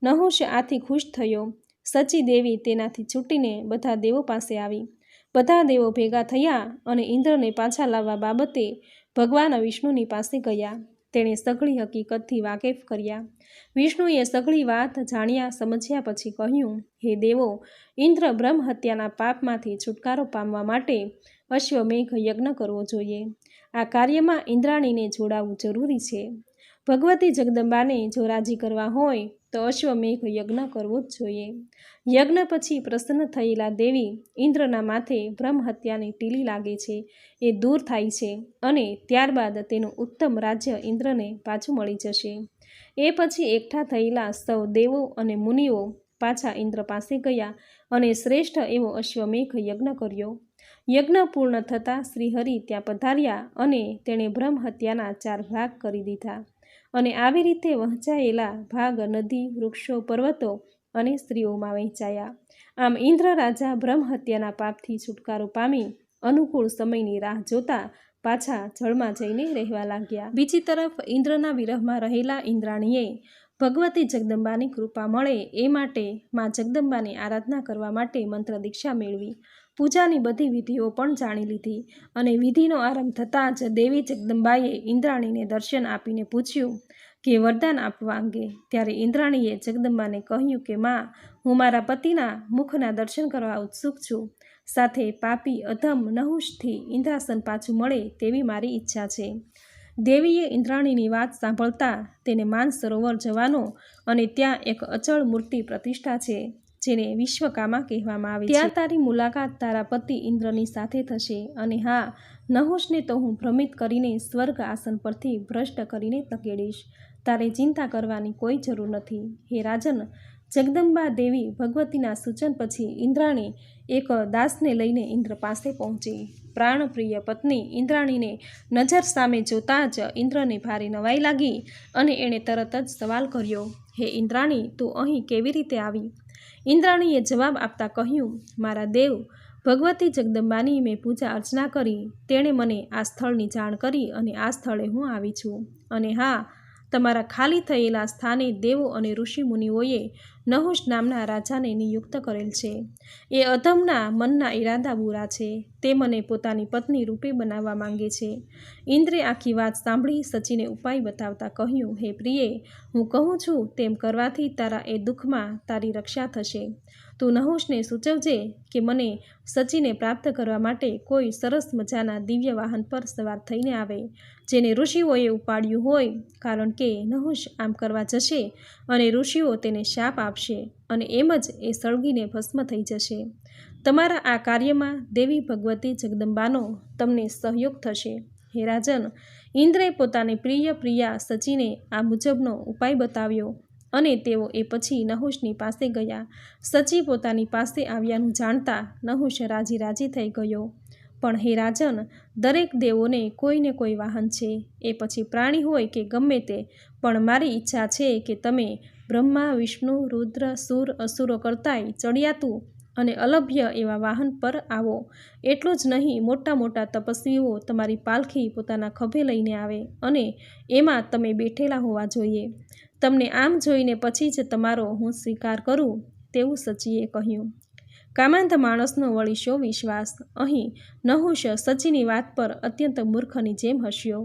નહુશ આથી ખુશ થયો. સચી દેવી તેનાથી છૂટીને બધા દેવો પાસે આવી. બધા દેવો ભેગા થયા અને ઇન્દ્રને પાછા લાવવા બાબતે ભગવાન વિષ્ણુની પાસે ગયા. તેણે સઘળી હકીકતથી વાકેફ કર્યા. વિષ્ણુએ સઘળી વાત જાણ્યા સમજ્યા પછી કહ્યું, હે દેવો, ઇન્દ્ર બ્રહ્મ હત્યાના પાપમાંથી છુટકારો પામવા માટે અશ્વમેઘ યજ્ઞ કરવો જોઈએ. આ કાર્યમાં ઇન્દ્રાણીને જોડાવવું જરૂરી છે. ભગવતી જગદંબાને જો રાજી કરવા હોય તો અશ્વમેઘ યજ્ઞ કરવો જ જોઈએ. યજ્ઞ પછી પ્રસન્ન થયેલા દેવી ઇન્દ્રના માથે બ્રહ્મ હત્યાની ટીલી લાગે છે એ દૂર થાય છે અને ત્યારબાદ તેનું ઉત્તમ રાજ્ય ઇન્દ્રને પાછું મળી જશે. એ પછી એકઠા થયેલા સૌ દેવો અને મુનિઓ પાછા ઇન્દ્ર પાસે ગયા અને શ્રેષ્ઠ એવો અશ્વમેઘ યજ્ઞ કર્યો. યજ્ઞ પૂર્ણ થતાં શ્રીહરિ ત્યાં પધાર્યા અને તેણે બ્રહ્મ હત્યાના 4 ભાગ કરી દીધા અને આવી રીતે વહેંચાયેલા ભાગ નદી, વૃક્ષો, પર્વતો અને સ્ત્રીઓમાં વહેંચાયા. આમ ઇન્દ્ર રાજા બ્રહ્મ હત્યાના પાપથી છુટકારો પામી અનુકૂળ સમયની રાહ જોતા પાછા જળમાં જઈને રહેવા લાગ્યા. બીજી તરફ ઇન્દ્રના વિરહમાં રહેલા ઇન્દ્રાણીએ ભગવતી જગદંબાની કૃપા મળે એ માટે માં જગદંબાની આરાધના કરવા માટે મંત્ર દીક્ષા મેળવી. પૂજાની બધી વિધિઓ પણ જાણી લીધી અને વિધિનો આરંભ થતાં જ દેવી જગદંબાએ ઇન્દ્રાણીને દર્શન આપીને પૂછ્યું કે વરદાન આપવા અંગે. ત્યારે ઇન્દ્રાણીએ જગદંબાને કહ્યું કે માં, હું મારા પતિના મુખના દર્શન કરવા ઉત્સુક છું. સાથે પાપી અધમ નહુશથી ઇન્દ્રાસન પાછું મળે તેવી મારી ઈચ્છા છે. દેવીએ ઇન્દ્રાણીની વાત સાંભળતા તેને માનસરોવર જવાનો અને ત્યાં એક અચળ મૂર્તિ પ્રતિષ્ઠા છે જેને વિશ્વકામા કહેવામાં આવે છે. ત્યાં તારી મુલાકાત તારા પતિ ઇન્દ્રની સાથે થશે અને હા, નહુશને તો હું ભ્રમિત કરીને સ્વર્ગ આસન પરથી ભ્રષ્ટ કરીને ધકેડીશ. તારે ચિંતા કરવાની કોઈ જરૂર નથી. હે રાજન, જગદંબા દેવી ભગવતીના સૂચન પછી ઇન્દ્રાણી એક દાસને લઈને ઇન્દ્ર પાસે પહોંચી. પ્રાણપ્રિય પત્ની ઇન્દ્રાણીને નજર સામે જોતાં જ ઇન્દ્રને ભારે નવાઈ લાગી અને એણે તરત જ સવાલ કર્યો, હે ઇન્દ્રાણી, તું અહીં કેવી રીતે આવી? ઇન્દ્રાણીએ જવાબ આપતા કહ્યું, મારા દેવ, ભગવતી જગદંબાની મેં પૂજા અર્ચના કરી. તેણે મને આ સ્થળની જાણ કરી અને આ સ્થળે હું આવી છું. અને હા, તમારા ખાલી થયેલા સ્થાને દેવો અને ઋષિ મુનિઓએ નહુશ નામના રાજાને નિયુક્ત કરેલ છે. એ અધમના મનના ઈરાદા બુરા છે. તે મને પોતાની પત્ની રૂપે બનાવવા માંગે છે. ઇન્દ્રે આખી વાત સાંભળી સચીને ઉપાય બતાવતા કહ્યું, હે પ્રિયે, હું કહું છું તેમ કરવાથી તારા એ દુઃખમાં તારી રક્ષા થશે. તું નહુશને સૂચવજે કે મને સચીને પ્રાપ્ત કરવા માટે કોઈ સરસ મજાના દિવ્ય વાહન પર સવાર થઈને આવે, જેને ઋષિઓએ ઉપાડ્યું હોય, કારણ કે નહુશ આમ કરવા જશે અને ઋષિઓ તેને શાપ આપશે અને એમ જ એ સળગીને ભસ્મ થઈ જશે. તમારા આ કાર્યમાં દેવી ભગવતી જગદંબાનો તમને સહયોગ થશે. હે રાજન, ઇન્દ્રે પોતાની પ્રિય પ્રિયા સચીને આ મુજબનો ઉપાય બતાવ્યો અને તેઓ એ પછી નહુશની પાસે ગયા. સચી પોતાની પાસે આવ્યાનું જાણતા નહુશ રાજી રાજી થઈ ગયો. પણ હે રાજન, દરેક દેવોને કોઈને કોઈ વાહન છે, એ પછી પ્રાણી હોય કે ગમે તે, પણ મારી ઈચ્છા છે કે તમે બ્રહ્મા, વિષ્ણુ, રુદ્ર, સુર, અસુરો કરતાંય ચડિયાતું અને અલભ્ય એવા વાહન પર આવો. એટલું જ નહીં, મોટા મોટા તપસ્વીઓ તમારી પાલખી પોતાના ખભે લઈને આવે અને એમાં તમે બેઠેલા હોવા જોઈએ. તમને આમ જોઈને પછી જ તમારો હું સ્વીકાર કરું, તેવું સચીએ કહ્યું. કામાંધ માણસનો વળી શો વિશ્વાસ? અહીં નહુશ સચીની વાત પર અત્યંત મૂર્ખની જેમ હસ્યો.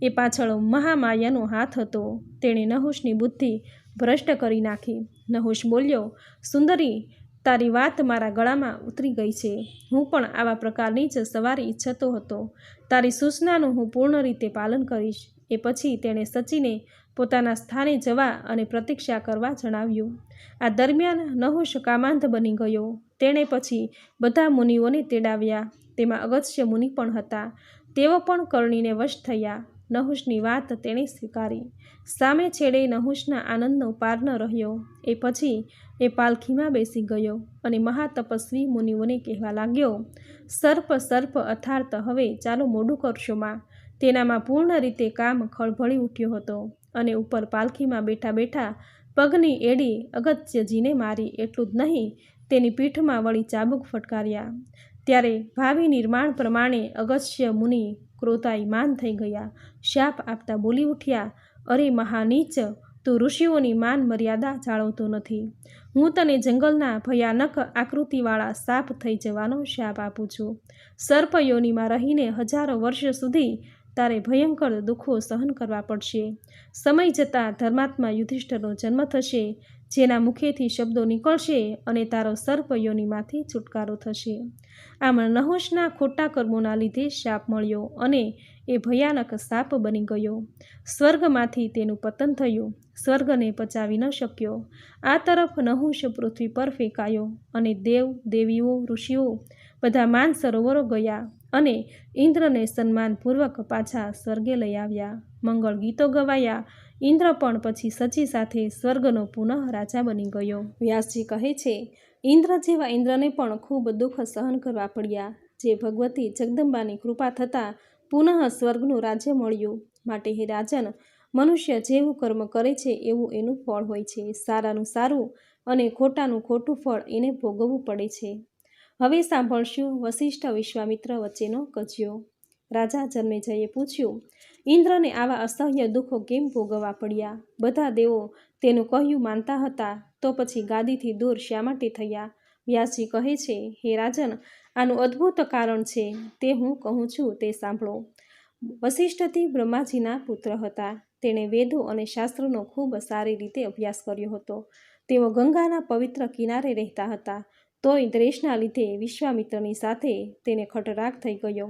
એ પાછળ મહામાયાનો હાથ હતો. તેણે નહુશની બુદ્ધિ ભ્રષ્ટ કરી નાખી. નહુશ બોલ્યો, સુંદરી, તારી વાત મારા ગળામાં ઉતરી ગઈ છે. હું પણ આવા પ્રકારની જ સવારી ઈચ્છતો હતો. તારી સૂચનાનું હું પૂર્ણ રીતે પાલન કરીશ. એ પછી તેણે સચીને પોતાના સ્થાને જવા અને પ્રતીક્ષા કરવા જણાવ્યું. આ દરમિયાન નહુષ કામાંધ બની ગયો. તેણે પછી બધા મુનિઓને તેડાવ્યા. તેમાં અગસ્ત્ય મુનિ પણ હતા. તેઓ પણ કરણીને વશ થયા. નહુષની વાત તેણે સ્વીકારી. સામે છેડે નહુષના આનંદનો પાર ન રહ્યો. એ પછી એ પાલખીમાં બેસી ગયો અને મહાતપસ્વી મુનિઓને કહેવા લાગ્યો, સર્પ સર્પ અથાર્થ, હવે ચાલો મોડું કરશો માં. તેનામાં પૂર્ણ રીતે કામ ખળભળી ઉઠ્યો હતો અને ઉપર પાલખીમાં બેઠા બેઠા પગની એડી અગત્યજીને મારી. એટલું જ નહીં, તેની પીઠમાં વળી ચાબુક ફટકાર્યા. ત્યારે ભાવિ નિર્માણ પ્રમાણે અગસ્ત્ય મુનિ ક્રોધાયમાન થઈ ગયા. શાપ આપતા બોલી ઉઠ્યા, અરે મહાનીચ, તું ઋષિઓની માન મર્યાદા જાળવતો નથી. હું તને જંગલના ભયાનક આકૃતિવાળા સાપ થઈ જવાનો શાપ આપું છું. સર્પયોનિમાં રહીને હજારો વર્ષ સુધી તારે ભયંકર દુઃખો સહન કરવા પડશે. સમય જતાં ધર્માત્મા યુધિષ્ઠિરનો જન્મ થશે, જેના મુખેથી શબ્દો નીકળશે અને તારો સર્પયોનિમાંથી છુટકારો થશે. આમ નહુષના ખોટા કર્મોના લીધે શાપ મળ્યો અને એ ભયાનક સાપ બની ગયો. સ્વર્ગમાંથી તેનું પતન થયું. સ્વર્ગને પચાવી ન શક્યો. આ તરફ નહુષ પૃથ્વી પર ફેંકાયો અને દેવ દેવીઓ ઋષિઓ બધા માનસરોવરો ગયા અને ઇન્દ્રને સન્માનપૂર્વક પાછા સ્વર્ગે લઈ આવ્યા. મંગળ ગીતો ગવાયા. ઇન્દ્ર પણ પછી સચી સાથે સ્વર્ગનો પુનઃ રાજા બની ગયો. વ્યાસજી કહે છે, ઇન્દ્ર જેવા ઇન્દ્રને પણ ખૂબ દુઃખ સહન કરવા પડ્યા. જે ભગવતી જગદંબાની કૃપા થતાં પુનઃ સ્વર્ગનું રાજ્ય મળ્યું. માટે હે રાજન, મનુષ્ય જેવું કર્મ કરે છે એવું એનું ફળ હોય છે. સારાનું સારું અને ખોટાનું ખોટું ફળ એને ભોગવવું પડે છે. હવે સાંભળશું વસિષ્ઠ વિશ્વામિત્ર વચ્ચેનો કજ્યો. રાજા જન્મેજયે પૂછ્યું, ઇન્દ્રને આવા અસહ્ય દુઃખો કેમ ભોગવવા પડ્યા? બધા દેવો તેનું કહ્યું માનતા હતા, તો પછી ગાદીથી દૂર શા માટે થયા? વ્યાસજી કહે છે, હે રાજન, આનું અદ્ભુત કારણ છે. તે હું કહું છું તે સાંભળો. વસિષ્ઠથી બ્રહ્માજીના પુત્ર હતા. તેણે વેદો અને શાસ્ત્રોનો ખૂબ સારી રીતે અભ્યાસ કર્યો હતો. તેઓ ગંગાના પવિત્ર કિનારે રહેતા હતા. તોય દ્વેષના લીધે વિશ્વામિત્રની સાથે તેને ખટરાગ થઈ ગયો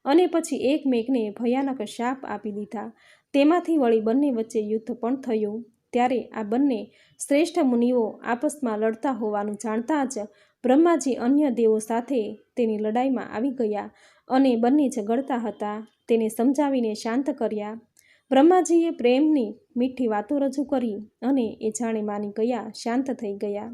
અને પછી એકમેકને ભયાનક શાપ આપી દીધા. તેમાંથી વળી બંને વચ્ચે યુદ્ધ પણ થયું. ત્યારે આ બંને શ્રેષ્ઠ મુનિઓ આપસમાં લડતા હોવાનું જાણતા જ બ્રહ્માજી અન્ય દેવો સાથે તેની લડાઈમાં આવી ગયા અને બંને ઝઘડતા હતા. તેને સમજાવીને શાંત કર્યા. બ્રહ્માજીએ પ્રેમની મીઠી વાતો રજૂ કરી અને એ જાણે માની ગયા, શાંત થઈ ગયા.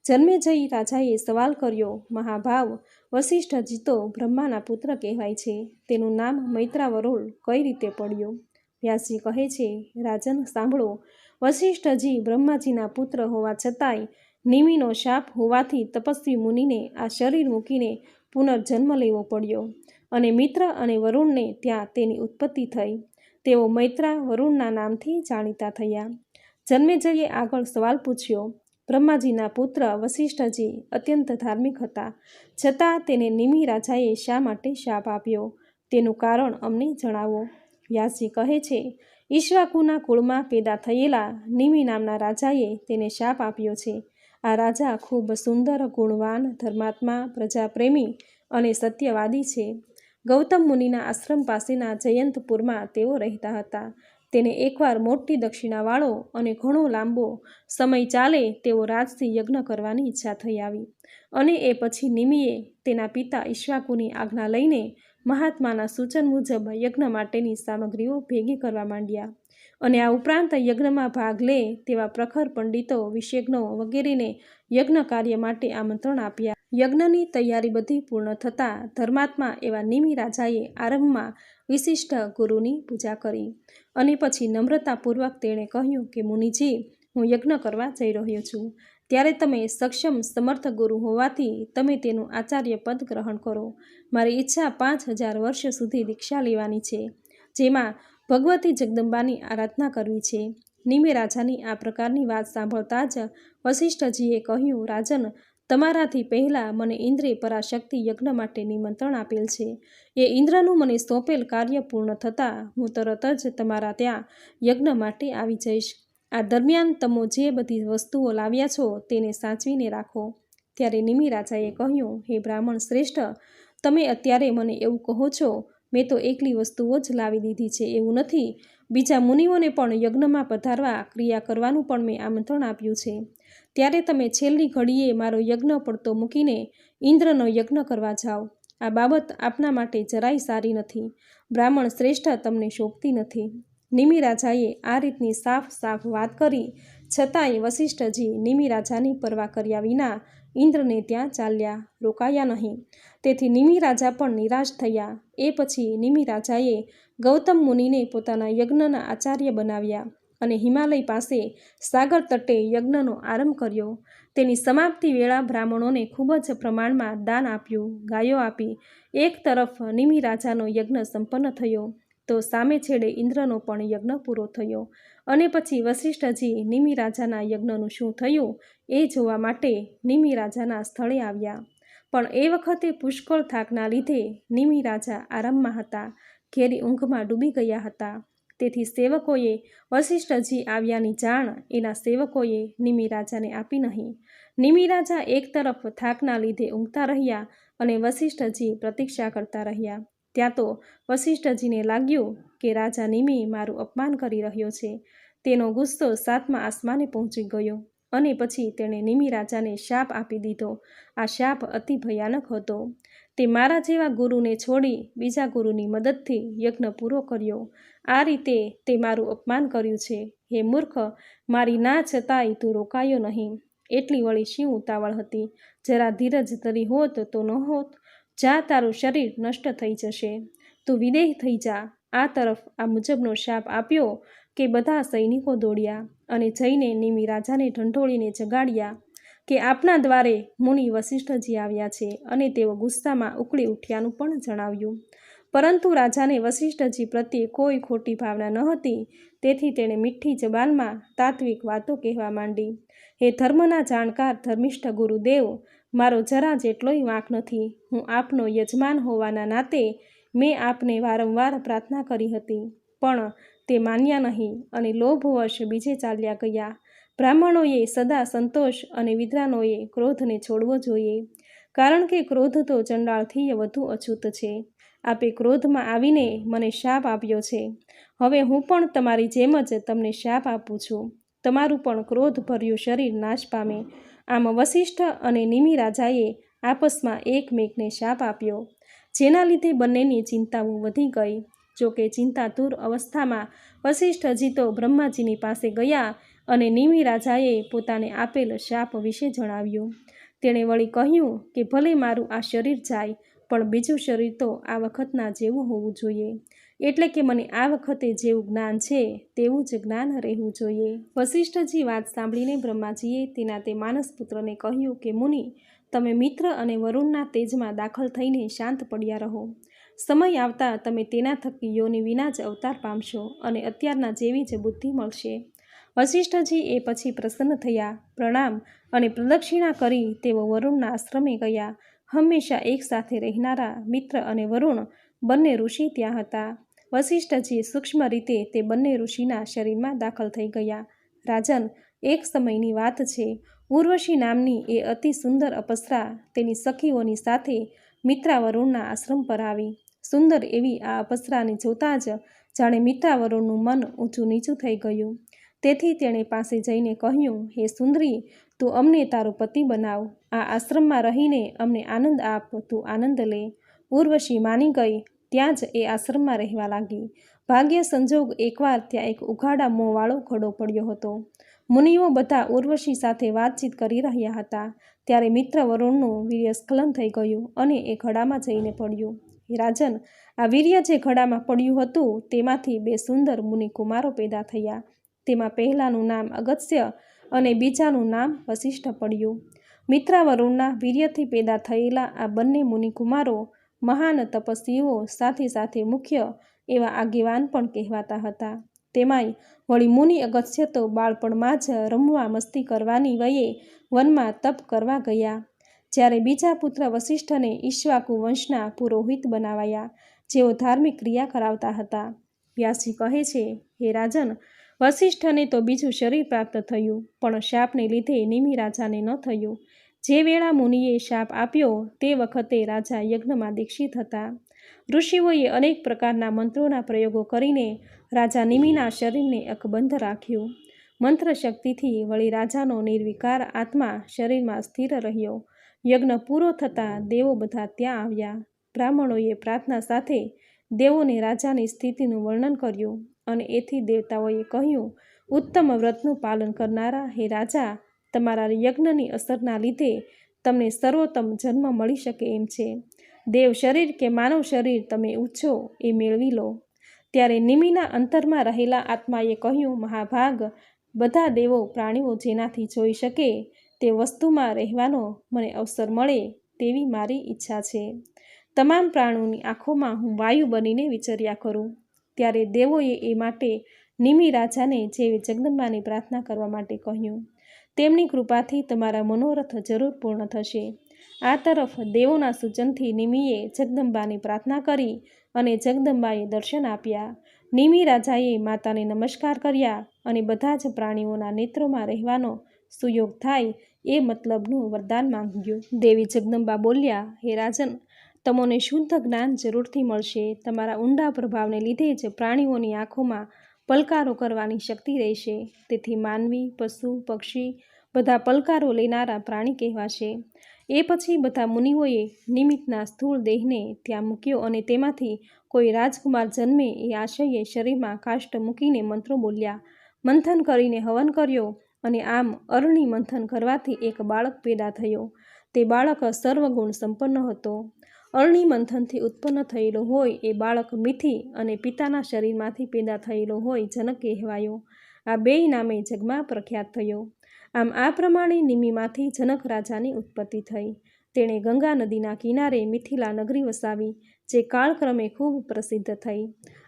જન્મેજય રાજાએ સવાલ કર્યો, મહાભાવ, વસિષ્ઠજી તો બ્રહ્માના પુત્ર કહેવાય છે. તેનું નામ મૈત્રાવરોલ કઈ રીતે પડ્યું? વ્યાસજી કહે છે, રાજન સાંભળો. વસિષ્ઠજી બ્રહ્માજીના પુત્ર હોવા છતાંય નિમિનો શાપ હોવાથી તપસ્વી મુનિને આ શરીર મૂકીને પુનર્જન્મ લેવો પડ્યો અને મિત્ર અને વરુણને ત્યાં તેની ઉત્પત્તિ થઈ. તેઓ મૈત્રા વરુણના નામથી જાણીતા થયા. જન્મેજયે આગળ સવાલ પૂછ્યો, બ્રહ્માજીના પુત્ર વસિષ્ઠજી અત્યંત ધાર્મિક હતા, છતાં તેને નિમિ રાજાએ શા માટે શાપ આપ્યો? તેનું કારણ અમને જણાવો. વ્યાસજી કહે છે, ઈક્ષ્વાકુના કુળમાં પેદા થયેલા નિમિ નામના રાજાએ તેને શાપ આપ્યો છે. આ રાજા ખૂબ સુંદર, ગુણવાન, ધર્માત્મા, પ્રજાપ્રેમી અને સત્યવાદી છે. ગૌતમ મુનિના આશ્રમ પાસેના જયંતપુરમાં તેઓ રહેતા હતા. તેને એકવાર મોટી દક્ષિણાવાળો અને ઘણો લાંબો સમય ચાલે તેવો રાજસી યજ્ઞ કરવાની ઈચ્છા થઈ આવી અને એ પછી નિમિએ તેના પિતા ઈક્ષ્વાકુની આજ્ઞા લઈને મહાત્માના સૂચન મુજબ યજ્ઞ માટેની સામગ્રીઓ ભેગી કરવા માંડ્યા અને આ ઉપરાંત યજ્ઞમાં ભાગ લે તેવા પ્રખર પંડિતો, વિશેષજ્ઞો વગેરેને યજ્ઞ કાર્ય માટે આમંત્રણ આપ્યા. યજ્ઞની તૈયારી બધી પૂર્ણ થતાં ધર્માત્મા એવા નિમિ રાજાએ આરંભમાં વિશિષ્ટ ગુરુની પૂજા કરી અને પછી નમ્રતાપૂર્વક તેણે કહ્યું કે મુનિજી, હું યજ્ઞ કરવા જઈ રહ્યો છું. ત્યારે તમે સક્ષમ સમર્થ ગુરુ હોવાથી તમે તેનું આચાર્ય પદ ગ્રહણ કરો. મારી ઈચ્છા 5000 વર્ષ સુધી દીક્ષા લેવાની છે, જેમાં ભગવતી જગદંબાની આરાધના કરવી છે. નિમિ રાજાની આ પ્રકારની વાત સાંભળતા જ વસિષ્ઠજીએ કહ્યું, રાજન, તમારાથી પહેલાં મને ઇન્દ્રે પરાશક્તિ યજ્ઞ માટે નિમંત્રણ આપેલ છે. એ ઇન્દ્રનું મને સોંપેલ કાર્ય પૂર્ણ થતાં હું તરત જ તમારા ત્યાં યજ્ઞ માટે આવી જઈશ. આ દરમિયાન તમે જે બધી વસ્તુઓ લાવ્યા છો તેને સાચવીને રાખો. ત્યારે નિમિ રાજાએ કહ્યું, હે બ્રાહ્મણ શ્રેષ્ઠ, તમે અત્યારે મને એવું કહો છો, મેં તો એકલી વસ્તુઓ જ લાવી દીધી છે એવું નથી. બીજા મુનિઓને પણ યજ્ઞમાં પધારવા ક્રિયા કરવાનું પણ મેં આમંત્રણ આપ્યું છે. ત્યારે તમે છેલ્લી ઘડીએ મારો યજ્ઞ પડતો મૂકીને ઇન્દ્રનો યજ્ઞ કરવા જાઓ. આ બાબત આપના માટે જરાય સારી નથી. બ્રાહ્મણ શ્રેષ્ઠ તમને શોભતી નથી. નિમિ રાજાએ આ રીતની સાફ સાફ વાત કરી, છતાંય વસિષ્ઠજી નિમિ રાજાની પરવા કર્યા વિના ઇન્દ્રને ત્યાં ચાલ્યા, રોકાયા નહીં. તેથી નિમિ રાજા પણ નિરાશ થયા. એ પછી નિમિ રાજાએ ગૌતમ મુનિને પોતાના યજ્ઞના આચાર્ય બનાવ્યા અને હિમાલય પાસે સાગર તટે યજ્ઞનો આરંભ કર્યો. તેની સમાપ્તિ વેળા બ્રાહ્મણોને ખૂબ જ પ્રમાણમાં દાન આપ્યું, ગાયો આપી. એક તરફ નિમિ રાજાનો યજ્ઞ સંપન્ન થયો તો સામે છેડે ઇન્દ્રનો પણ યજ્ઞ પૂરો થયો. અને પછી વસિષ્ઠજી નિમિ રાજાના યજ્ઞનું શું થયું એ જોવા માટે નિમિ રાજાના સ્થળે આવ્યા. પણ એ વખતે પુષ્કળ થાકના લીધે નિમિ રાજા આરામમાં હતા, ઘેરી ઊંઘમાં ડૂબી ગયા હતા. તેથી સેવકોએ વસિષ્ઠજી આવ્યાની જાણ એના સેવકોએ નિમિ રાજાને આપી નહીં. નિમિ રાજા એક તરફ થાકના લીધે ઊંઘતા રહ્યા અને વસિષ્ઠજી પ્રતીક્ષા કરતા રહ્યા. ત્યાં તો વસિષ્ઠજીને લાગ્યું કે રાજા નિમિ મારું અપમાન કરી રહ્યો છે. તેનો ગુસ્સો 7મા આસમાને પહોંચી ગયો અને પછી તેણે નિમિ રાજાને શાપ આપી દીધો. આ શાપ અતિ ભયાનક હતો. તે મારા જેવા ગુરુને છોડી બીજા ગુરુની મદદથી યજ્ઞ પૂરો કર્યો. આ રીતે તે મારું અપમાન કર્યું છે. હે મૂર્ખ, મારી ના છતાંય તું રોકાયો નહીં. એટલી વળી શી ઉતાવળ હતી? જરા ધીરજ ધરી હોત તો ન હોત? જા, તારું શરીર નષ્ટ થઈ જશે. તું વિદેહ થઈ જા. આ તરફ આ મુજબનો શાપ આપ્યો કે બધા સૈનિકો દોડ્યા અને જઈને નિમિ રાજાને ઢંઢોળીને જગાડ્યા કે આપના દ્વારે મુનિ વસિષ્ઠજી આવ્યા છે અને તેઓ ગુસ્સામાં ઉકળી ઉઠ્યાનું પણ જણાવ્યું. પરંતુ રાજાને વસિષ્ઠજી પ્રત્યે કોઈ ખોટી ભાવના ન હતી. તેથી તેણે મીઠી જબાનમાં તાત્વિક વાતો કહેવા માંડી. હે ધર્મના જાણકાર ધર્મિષ્ઠ ગુરુદેવ, મારો જરા જેટલોય વાંક નથી. હું આપનો યજમાન હોવાના નાતે મેં આપને વારંવાર પ્રાર્થના કરી હતી, પણ તે માન્યા નહીં અને લોભવશ બીજે ચાલ્યા ગયા. બ્રાહ્મણોએ સદા સંતોષ અને વિદ્વાનોએ ક્રોધને છોડવો જોઈએ, કારણ કે ક્રોધ તો ચંડાળથી વધુ અછૂત છે. આપે ક્રોધમાં આવીને મને શાપ આપ્યો છે. હવે હું પણ તમારી જેમ જ તમને શાપ આપું છું. તમારું પણ ક્રોધભર્યું શરીર નાશ પામે. આમ વસિષ્ઠ અને નિમિ રાજાએ આપસમાં એકમેકને શાપ આપ્યો, જેના લીધે બંનેની ચિંતાઓ વધી ગઈ. જોકે ચિંતાતુર અવસ્થામાં વસિષ્ઠજી તો બ્રહ્માજીની પાસે ગયા અને નિમિ રાજાએ પોતાને આપેલ શાપ વિશે જણાવ્યું. તેણે વળી કહ્યું કે ભલે મારું આ શરીર જાય, પણ બીજું શરીર તો આ વખતના જેવું હોવું જોઈએ. એટલે કે મને આ વખતે જેવું જ્ઞાન છે તેવું જ જ્ઞાન રહેવું જોઈએ. વસિષ્ઠજી વાત સાંભળીને બ્રહ્માજીએ તેના તે માનસપુત્રને કહ્યું કે મુનિ, તમે મિત્ર અને વરુણના તેજમાં દાખલ થઈને શાંત પડ્યા રહો. સમય આવતા તમે તેના થકી યોનિ વિના જ અવતાર પામશો અને અત્યારના જેવી જ બુદ્ધિ મળશે. વસિષ્ઠજી એ પછી પ્રસન્ન થયા. પ્રણામ અને પ્રદક્ષિણા કરી તેઓ વરુણના આશ્રમે ગયા. હંમેશા એક સાથે રહેનારા મિત્ર અને વરુણ બંને ઋષિ ત્યાં હતા. વસિષ્ઠજી સૂક્ષ્મ રીતે તે બંને ઋષિના શરીરમાં દાખલ થઈ ગયા. રાજન, એક સમયની વાત છે. ઉર્વશી નામની એ અતિ સુંદર અપ્સરા તેની સખીઓની સાથે મિત્રાવરુણના આશ્રમ પર આવી. સુંદર એવી આ અપ્સરાને જોતાં જ જાણે મિત્રાવરુણનું મન ઊંચું નીચું થઈ ગયું. તેથી તેણે પાસે જઈને કહ્યું, હે સુંદરી, તું અમને તારો પતિ બનાવ. આ આશ્રમમાં રહીને અમને આનંદ આપ, તું આનંદ લે. ઉર્વશી માની ગઈ. ત્યાં જ એ આશ્રમમાં રહેવા લાગી. ભાગ્ય સંજોગ એકવાર ત્યાં એક ઉઘાડા મોંવાળો ઘડો પડ્યો હતો. મુનિઓ બધા ઉર્વશી સાથે વાતચીત કરી રહ્યા હતા. ત્યારે મિત્ર વરુણનું વીર્યસ્ખલન થઈ ગયું અને એ ઘડામાં જઈને પડ્યું. હે રાજન, આ વીર્ય જે ઘડામાં પડ્યું હતું તેમાંથી 2 સુંદર મુનિ કુમારો પેદા થયા. તેમાં પહેલાનું નામ અગસ્ત્ય અને બીજાનું નામ વસિષ્ઠ પડ્યું. મિત્રાવરુણના વીર્યથી પેદા થયેલા આ બંને મુનિકુમારો મહાન તપસ્વીઓ સાથે સાથે મુખ્ય એવા આગેવાન પણ કહેવાતા હતા. તેમાંય વળી મુનિ અગસ્ત્ય તો બાળપણમાં જ રમવા મસ્તી કરવાની વયે વનમાં તપ કરવા ગયા. જ્યારે બીજા પુત્ર વસિષ્ઠને ઈક્ષ્વાકુ વંશના પુરોહિત બનાવાયા, જેઓ ધાર્મિક ક્રિયા કરાવતા હતા. વ્યાસજી કહે છે, હે રાજન, વસિષ્ઠને તો બીજું શરીર પ્રાપ્ત થયું, પણ શાપને લીધે નિમિ રાજાને ન થયું. જે વેળા મુનિએ શાપ આપ્યો તે વખતે રાજા યજ્ઞમાં દીક્ષિત હતા. ઋષિઓએ અનેક પ્રકારના મંત્રોના પ્રયોગો કરીને રાજા નિમિના શરીરને અકબંધ રાખ્યું. મંત્ર શક્તિથી વળી રાજાનો નિર્વિકાર આત્મા શરીરમાં સ્થિર રહ્યો. યજ્ઞ પૂરો થતાં દેવો બધા ત્યાં આવ્યા. બ્રાહ્મણોએ પ્રાર્થના સાથે દેવોને રાજાની સ્થિતિનું વર્ણન કર્યું અને એથી દેવતાઓએ કહ્યું, ઉત્તમ વ્રતનું પાલન કરનારા હે રાજા, તમારા યજ્ઞની અસરના લીધે તમને સર્વોત્તમ જન્મ મળી શકે એમ છે. દેવ શરીર કે માનવ શરીર તમે ઈચ્છો એ મેળવી લો. ત્યારે નિમિના અંતરમાં રહેલા આત્માએ કહ્યું, મહાભાગ, બધા દેવો પ્રાણીઓ જેનાથી જોઈ શકે તે વસ્તુમાં રહેવાનો મને અવસર મળે તેવી મારી ઈચ્છા છે. તમામ પ્રાણીઓની આંખોમાં હું વાયુ બનીને વિચર્યા કરું. ત્યારે દેવોએ એ માટે નિમિ રાજાને જેવી જગદંબાની પ્રાર્થના કરવા માટે કહ્યું. તેમની કૃપાથી તમારા મનોરથ જરૂર પૂર્ણ થશે. આ તરફ દેવોના સૂચનથી નિમિએ જગદંબાની પ્રાર્થના કરી અને જગદંબાએ દર્શન આપ્યા. નિમિ રાજાએ માતાને નમસ્કાર કર્યા અને બધા જ પ્રાણીઓના નેત્રોમાં રહેવાનો સુયોગ થાય એ મતલબનું વરદાન માંગ્યું. દેવી જગદંબા બોલ્યા, હે રાજન, તમને શુદ્ધ જ્ઞાન જરૂરથી મળશે. તમારા ઊંડા પ્રભાવને લીધે જ પ્રાણીઓની આંખોમાં પલકારો કરવાની શક્તિ રહેશે. તેથી માનવી, પશુ, પક્ષી બધા પલકારો લેનારા પ્રાણી કહેવાશે. એ પછી બધા મુનિઓએ નિમિતના સ્થૂળ દેહને ત્યાં મૂક્યો અને તેમાંથી કોઈ રાજકુમાર જન્મે એ આશયે શરીરમાં કાષ્ઠ મૂકીને મંત્રો બોલ્યા. મંથન કરીને હવન કર્યો અને આમ અરણી મંથન કરવાથી એક બાળક પેદા થયો. તે બાળક સર્વગુણ સંપન્ન હતો. અરણી મંથનથી ઉત્પન્ન થયેલો હોય એ બાળક મિથી અને પિતાના શરીરમાંથી પેદા થયેલો હોય જનક કહેવાયો. આ બેય નામે જગમાં પ્રખ્યાત થયો. આમ આ પ્રમાણે નિમિમાંથી જનક રાજાની ઉત્પત્તિ થઈ. તેણે ગંગા નદીના કિનારે મિથિલા નગરી વસાવી, જે કાળક્રમે ખૂબ પ્રસિદ્ધ થઈ.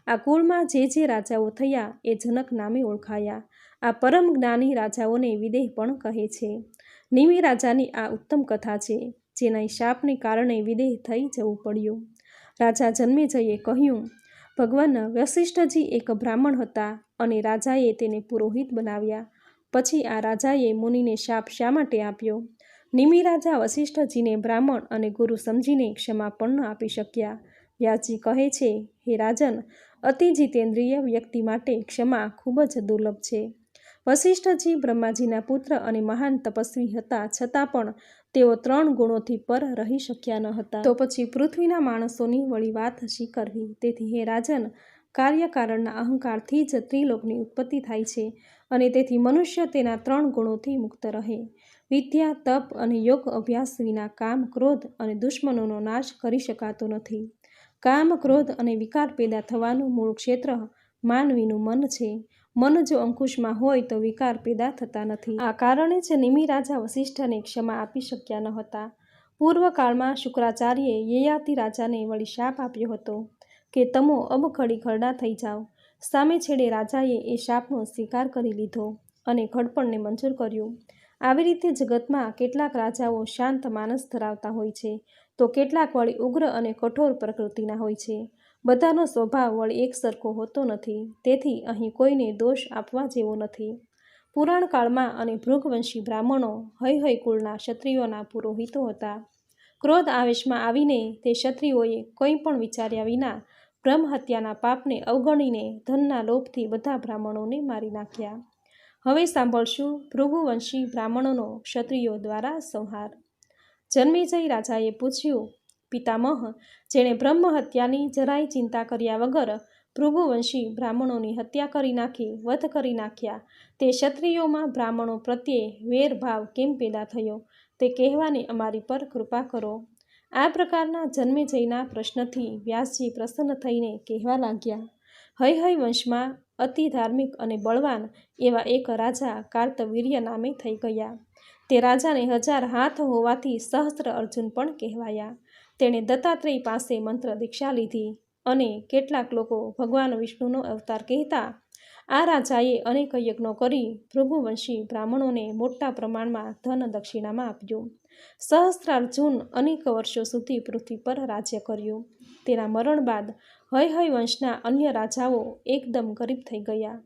આ કુળમાં જે રાજાઓ થયા એ જનક નામે ઓળખાયા. આ પરમ જ્ઞાની રાજાઓને વિદેહ પણ કહે છે. નિમિ રાજાની આ ઉત્તમ કથા છે, જેના શાપને કારણે વિદેહ થઈ જવું પડ્યું. રાજા જન્મેજયે કહ્યું, ભગવાન વશિષ્ઠજી એક બ્રાહ્મણ હતા અને રાજાએ તેને પુરોહિત બનાવ્યા. પછી આ રાજાએ મુનિને શાપ શા માટે આપ્યો? નિમિ રાજા વશિષ્ઠજીને બ્રાહ્મણ અને ગુરુ સમજીને ક્ષમા પણ ન આપી શક્યા. વ્યાસજી કહે છે, હે રાજન, અતિ જીતેન્દ્રિય વ્યક્તિ માટે ક્ષમા ખૂબ જ દુર્લભ છે. વશિષ્ઠજી બ્રહ્માજીના પુત્ર અને મહાન તપસ્વી હતા, છતાં પણ તેઓ 3 ગુણોથી પર રહી શક્યા ન હતા. તો પછી પૃથ્વીના માણસોની વળી વાત શી કરવી? તેથી હે રાજન, કાર્યકારણના અહંકારથી જ ત્રિલોકની ઉત્પત્તિ થાય છે અને તેથી મનુષ્ય તેના 3 ગુણોથી મુક્ત રહે. વિદ્યા, તપ અને યોગ અભ્યાસ વિના કામ, ક્રોધ અને દુશ્મનોનો નાશ કરી શકાતો નથી. કામ, ક્રોધ અને વિકાર પેદા થવાનું મૂળ ક્ષેત્ર માનવીનું મન છે. મન જો અંકુશમાં હોય તો વિકાર પેદા થતા નથી. આ કારણે જ નિમિ રાજા વશિષ્ઠને ક્ષમા આપી શક્યા ન હતા. પૂર્વકાળમાં શુક્રાચાર્યે યયાતિ રાજાને વળી શાપ આપ્યો હતો કે તમો અબ ખડી ખરડા થઈ જાઓ. સામે છેડે રાજાએ એ શાપનો સ્વીકાર કરી લીધો અને ઘડપણને મંજૂર કર્યું. આવી રીતે જગતમાં કેટલાક રાજાઓ શાંત માનસ ધરાવતા હોય છે, તો કેટલાક વળી ઉગ્ર અને કઠોર પ્રકૃતિના હોય છે. બધાનો સ્વભાવ વળી એક સરખો હોતો નથી. તેથી અહીં કોઈને દોષ આપવા જેવો નથી. પુરાણ કાળમાં અને ભૃગવંશી બ્રાહ્મણો હય કુળના ક્ષત્રિયોના પુરોહિતો હતા. ક્રોધ આવેશમાં આવીને તે ક્ષત્રિયોએ કંઈ પણ વિચાર્યા વિના બ્રહ્મ હત્યાના પાપને અવગણીને ધનના લોભથી બધા બ્રાહ્મણોને મારી નાખ્યા. હવે સાંભળશું ભૃગુવંશી બ્રાહ્મણોનો ક્ષત્રિયો દ્વારા સંહાર. જન્મેજય રાજાએ પૂછ્યું, પિતામહ, જેણે બ્રહ્મ હત્યાની જરાય ચિંતા કર્યા વગર ભૃગુવંશી બ્રાહ્મણોની હત્યા કરી નાખી, વધ કરી નાખ્યા, તે ક્ષત્રિયોમાં બ્રાહ્મણો પ્રત્યે વેરભાવ કેમ પેદા થયો તે કહેવાની અમારી પર કૃપા કરો. આ પ્રકારના જન્મેજયના પ્રશ્નથી વ્યાસજી પ્રસન્ન થઈને કહેવા લાગ્યા. હય વંશમાં અતિ ધાર્મિક અને બળવાન એવા એક રાજા કાર્તવીર્ય નામે થઈ ગયા. તે રાજાને 1000 હાથ હોવાથી સહસ્ત્ર અર્જુન પણ કહેવાયા. તેણે દત્તાત્રેય પાસે મંત્ર દીક્ષા લીધી અને કેટલાક લોકો ભગવાન વિષ્ણુનો અવતાર કહેતા. આ રાજાએ અનેક યજ્ઞો કરી ભૃગુવંશી બ્રાહ્મણોને મોટા પ્રમાણમાં ધન દક્ષિણામાં આપ્યું. સહસ્ત્રાર્જુન અનેક વર્ષો સુધી પૃથ્વી પર રાજ્ય કર્યું. તેના મરણ બાદ હય વંશના અન્ય રાજાઓ એકદમ ગરીબ થઈ ગયા.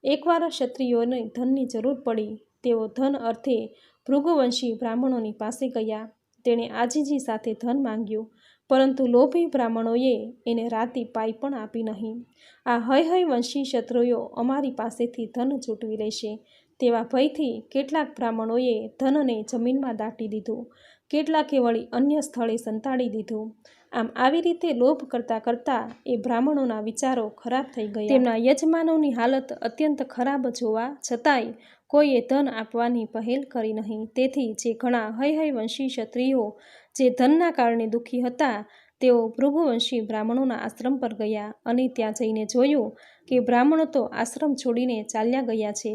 એકવાર ક્ષત્રિયોને ધનની જરૂર પડી. તેઓ ધન અર્થે ભૃગુવંશી બ્રાહ્મણોની પાસે ગયા તેણે આજીજી સાથે ધન માંગ્યું, પરંતુ લોભી બ્રાહ્મણોએ એને રાતી પાઈ પણ આપી નહીં. આ હય વંશી ક્ષત્રિયો અમારી પાસેથી ધન ચૂંટવી લેશે તેવા ભયથી કેટલાક બ્રાહ્મણોએ ધનને જમીનમાં દાટી દીધું, કેટલાકે વળી અન્ય સ્થળે સંતાડી દીધું. આમ આવી રીતે લોભ કરતાં કરતાં એ બ્રાહ્મણોના વિચારો ખરાબ થઈ ગયા. તેમના યજમાનોની હાલત અત્યંત ખરાબ જોવા છતાંય કોઈએ ધન આપવાની પહેલ કરી નહીં. તેથી જે ઘણા હય વંશી ક્ષત્રિયો જે ધનના કારણે દુઃખી હતા, તેઓ ભૃગુવંશી બ્રાહ્મણોના આશ્રમ પર ગયા અને ત્યાં જઈને જોયું કે બ્રાહ્મણો તો આશ્રમ છોડીને ચાલ્યા ગયા છે.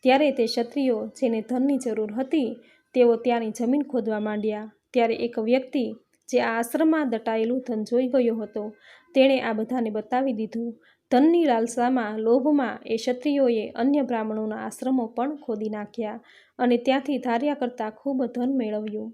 ત્યારે તે ક્ષત્રિયો જેને ધનની જરૂર હતી, તેઓ ત્યાંની જમીન ખોદવા માંડ્યા. ત્યારે એક વ્યક્તિ જે આ આશ્રમમાં દટાયેલું ધન જોઈ ગયો હતો, તેણે આ બધાને બતાવી દીધું. ધનની લાલસામાં, લોભમાં એ ક્ષત્રિયોએ અન્ય બ્રાહ્મણોના આશ્રમો પણ ખોદી નાખ્યા અને ત્યાંથી ધાર્યા કરતાં ખૂબ ધન મેળવ્યું.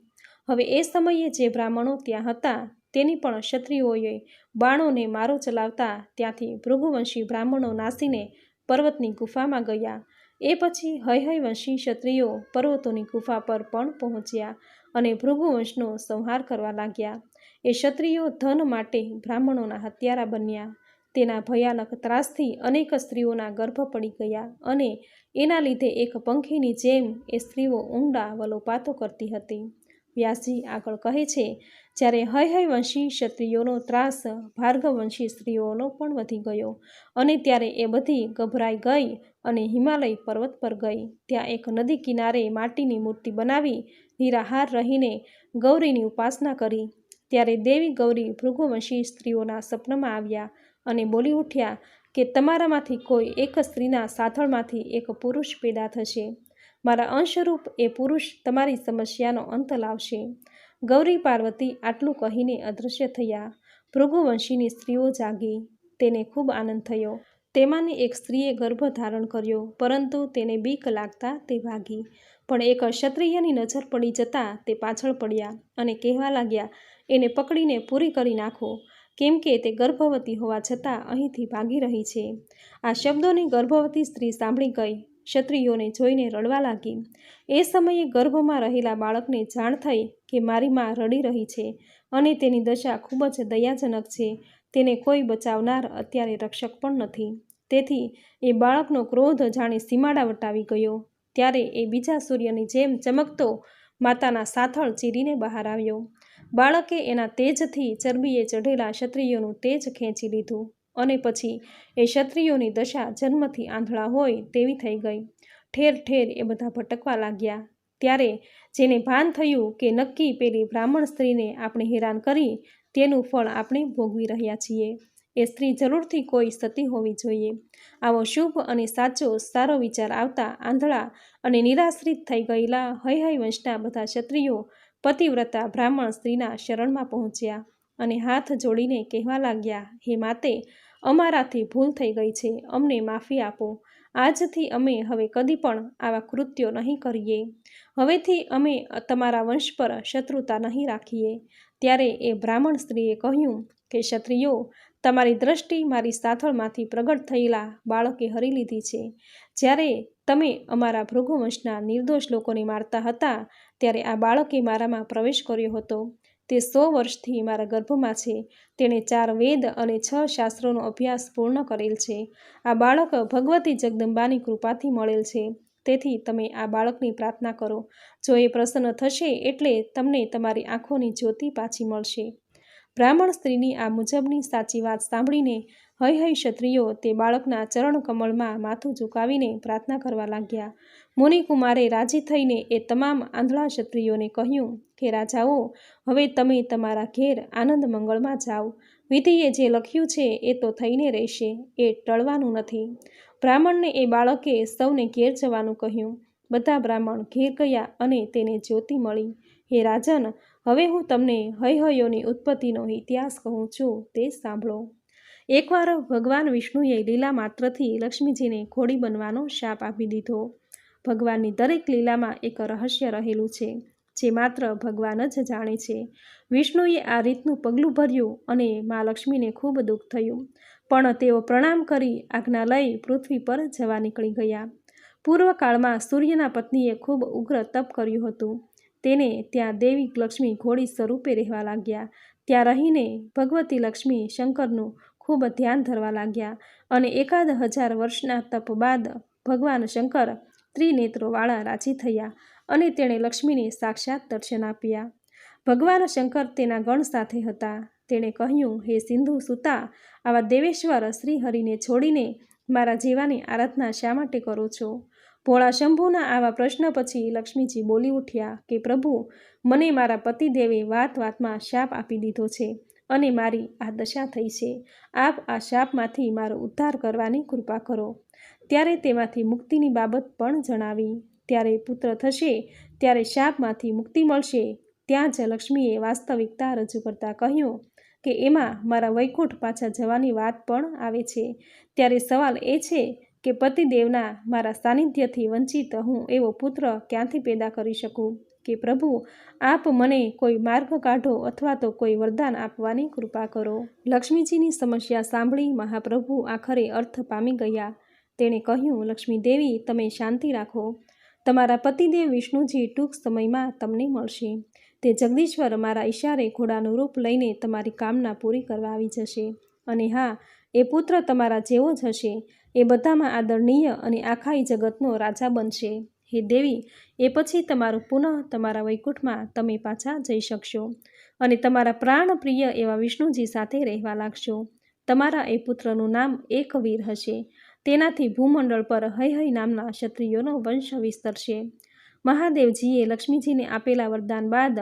હવે એ સમયે જે બ્રાહ્મણો ત્યાં હતા, તેની પણ ક્ષત્રિયોએ બાણોને મારો ચલાવતા ત્યાંથી ભૃગુવંશી બ્રાહ્મણો નાસીને પર્વતની ગુફામાં ગયા. એ પછી હય વંશી ક્ષત્રિયો પર્વતોની ગુફા પર પણ પહોંચ્યા અને ભૃગુવંશનો સંહાર કરવા લાગ્યા. એ ક્ષત્રિયો ધન માટે બ્રાહ્મણોના હત્યારા બન્યા. તેના ભયાનક ત્રાસથી અનેક સ્ત્રીઓના ગર્ભ પડી ગયા અને એના લીધે એક પંખીની જેમ એ સ્ત્રીઓ ઊંડા વલોપાતો કરતી હતી. વ્યાસજી આગળ કહે છે, જ્યારે હય વંશી ક્ષત્રિયોનો ત્રાસ ભાર્ગવવંશી સ્ત્રીઓનો પણ વધી ગયો અને ત્યારે એ બધી ગભરાઈ ગઈ અને હિમાલય પર્વત પર ગઈ. ત્યાં એક નદી કિનારે માટીની મૂર્તિ બનાવી નિરાહાર રહીને ગૌરીની ઉપાસના કરી. ત્યારે દેવી ગૌરી ભૃગુવંશી સ્ત્રીઓના સપનમાં આવ્યા અને બોલી ઉઠ્યા કે તમારામાંથી કોઈ એક સ્ત્રીના સાથળમાંથી એક પુરુષ પેદા થશે. મારા અંશરૂપ એ પુરુષ તમારી સમસ્યાનો અંત લાવશે. ગૌરી પાર્વતી આટલું કહીને અદૃશ્ય થયા. ભૃગુવંશીની સ્ત્રીઓ જાગી. તેને ખૂબ આનંદ થયો. તેમાંની એક સ્ત્રીએ ગર્ભ ધારણ કર્યો, પરંતુ તેને બીક લાગતા તે ભાગી. પણ એક ક્ષત્રિયની નજર પડી જતાં તે પાછળ પડ્યા અને કહેવા લાગ્યા, એને પકડીને પૂરી કરી નાખો, કેમ કે તે ગર્ભવતી હોવા છતાં અહીંથી ભાગી રહી છે. આ શબ્દોની ગર્ભવતી સ્ત્રી સાંભળી ગઈ. ક્ષત્રિયોને જોઈને રડવા લાગી. એ સમયે ગર્ભમાં રહેલા બાળકને જાણ થઈ કે મારી મા રડી રહી છે અને તેની દશા ખૂબ જ દયાજનક છે. તેને કોઈ બચાવનાર અત્યારે રક્ષક પણ નથી. તેથી એ બાળકનો ક્રોધ જાણે સીમાડા વટાવી ગયો. ત્યારે એ બીજા સૂર્યની જેમ ચમકતો માતાના સાથળ ચીરીને બહાર આવ્યો. બાળકે એના તેજથી ચરબીએ ચઢેલા ક્ષત્રિયોનું તેજ ખેંચી લીધું અને પછી એ ક્ષત્રિયોની દશા જન્મથી આંધળા હોય તેવી થઈ ગઈ. ઠેર ઠેર એ બધા ભટકવા લાગ્યા. ત્યારે જેને ભાન થયું કે નક્કી પેલી બ્રાહ્મણ સ્ત્રીને આપણે હેરાન કરી, તેનું ફળ આપણે ભોગવી રહ્યા છીએ. એ સ્ત્રી જરૂરથી કોઈ સતી હોવી જોઈએ. આવો શુભ અને સાચો સારો વિચાર આવતા આંધળા અને નિરાશ્રિત થઈ ગયેલા હય વંશના બધા ક્ષત્રિયો પતિવ્રતા બ્રાહ્મણ સ્ત્રીના શરણમાં પહોંચ્યા અને હાથ જોડીને કહેવા લાગ્યા, હે માતે, અમારાથી ભૂલ થઈ ગઈ છે, અમને માફી આપો. આજથી અમે હવે કદી પણ આવા કૃત્યો નહીં કરીએ. હવેથી અમે તમારા વંશ પર શત્રુતા નહીં રાખીએ. ત્યારે એ બ્રાહ્મણ સ્ત્રીએ કહ્યું કે ક્ષત્રિયો, તમારી દ્રષ્ટિ મારી સાથળમાંથી પ્રગટ થયેલા બાળકે હરી લીધી છે. જ્યારે તમે અમારા ભૃગુવંશના નિર્દોષ લોકોને મારતા હતા, ત્યારે આ બાળકે મારામાં પ્રવેશ કર્યો હતો. તે 100 વર્ષથી મારા ગર્ભમાં છે. તેણે 4 વેદ અને 6 શાસ્ત્રોનો અભ્યાસ પૂર્ણ કરેલ છે. આ બાળક ભગવતી જગદંબાની કૃપાથી મળેલ છે. તેથી તમે આ બાળકની પ્રાર્થના કરો. જો એ પ્રસન્ન થશે એટલે તમને તમારી આંખોની જ્યોતિ પાછી મળશે. બ્રાહ્મણ સ્ત્રીની આ મુજબની સાચી વાત સાંભળીને હય ક્ષત્રિયો તે બાળકના ચરણ કમળમાં માથું ઝુકાવીને પ્રાર્થના કરવા લાગ્યા. મુનિકુમારે રાજી થઈને એ તમામ આંધળા ક્ષત્રિયોને કહ્યું કે રાજાઓ, હવે તમે તમારા ઘેર આનંદ મંગળમાં જાઓ. વિધિએ જે લખ્યું છે એ તો થઈને રહેશે, એ ટળવાનું નથી. બ્રાહ્મણને એ બાળકે સૌને ઘેર જવાનું કહ્યું. બધા બ્રાહ્મણ ઘેર ગયા અને તેને જ્યોતિ મળી. હે રાજન, હવે હું તમને હયયોની ઉત્પત્તિનો ઇતિહાસ કહું છું, તે સાંભળો. એકવાર ભગવાન વિષ્ણુએ લીલા માત્રથી લક્ષ્મીજીને ઘોડી બનવાનો શાપ આપી દીધો. ભગવાનની દરેક લીલામાં એક રહસ્ય રહેલું છે, જે માત્ર ભગવાન જ જાણે છે. વિષ્ણુએ આ રીતનું પગલું ભર્યું અને મા લક્ષ્મીને ખૂબ દુઃખ થયું, પણ તેઓ પ્રણામ કરી આજ્ઞા લઈ પૃથ્વી પર જવા નીકળી ગયા. પૂર્વકાળમાં સૂર્યના પત્નીએ ખૂબ ઉગ્ર તપ કર્યું હતું. તેને ત્યાં દેવી લક્ષ્મી ઘોડી સ્વરૂપે રહેવા લાગ્યા. ત્યાં રહીને ભગવતી લક્ષ્મી શંકરનું ખૂબ ધ્યાન ધરવા લાગ્યા અને 1000 વર્ષના તપ બાદ ભગવાન શંકર ત્રિનેત્રોવાળા રાજી થયા અને તેણે લક્ષ્મીને સાક્ષાત દર્શન આપ્યા. ભગવાન શંકર તેના ગણ સાથે હતા. તેણે કહ્યું, હે સિંધુ સુતા, આવા દેવેશ્વર શ્રીહરિને છોડીને મારા જેવાની આરાધના શા માટે કરો છો? ભોળા શંભુના આવા પ્રશ્ન પછી લક્ષ્મીજી બોલી ઉઠ્યા કે પ્રભુ, મને મારા પતિદેવે વાત વાતમાં શાપ આપી દીધો છે અને મારી આ દશા થઈ છે. આપ આ શાપમાંથી મારો ઉદ્ધાર કરવાની કૃપા કરો. ત્યારે તેમાંથી મુક્તિની બાબત પણ જણાવી. ત્યારે પુત્ર થશે ત્યારે શાપમાંથી મુક્તિ મળશે. ત્યાં જ લક્ષ્મીએ વાસ્તવિકતા રજૂ કરતા કહ્યું કે એમાં મારા વૈકુંઠ પાછા જવાની વાત પણ આવે છે. ત્યારે સવાલ એ છે કે પતિદેવના મારા સાનિધ્યથી વંચિત હું એવો પુત્ર ક્યાંથી પેદા કરી શકું કે પ્રભુ, આપ મને કોઈ માર્ગ કાઢો અથવા તો કોઈ વરદાન આપવાની કૃપા કરો. લક્ષ્મીજીની સમસ્યા સાંભળી મહાપ્રભુ આખરે અર્થ પામી ગયા. તેણે કહ્યું, લક્ષ્મી દેવી, તમે શાંતિ રાખો. તમારા પતિદેવ વિષ્ણુજી ટૂંક સમયમાં તમને મળશે. તે જગદીશ્વર મારા ઈશારે ઘોડાનું રૂપ લઈને તમારી કામના પૂરી કરવા આવી જશે. અને હા, એ પુત્ર તમારા જેવો જ હશે. એ બધામાં આદરણીય અને આખા જગતનો રાજા બનશે. હે દેવી, એ પછી તમારું પુનઃ તમારા વૈકુંઠમાં તમે પાછા જઈ શકશો અને તમારા પ્રાણ પ્રિય એવા વિષ્ણુજી સાથે રહેવા લાગશો. તમારા એ પુત્રનું નામ એકવીર હશે. તેનાથી ભૂમંડળ પર હૈ નામના ક્ષત્રિયોનો વંશ વિસ્તરશે. મહાદેવજીએ લક્ષ્મીજીને આપેલા વરદાન બાદ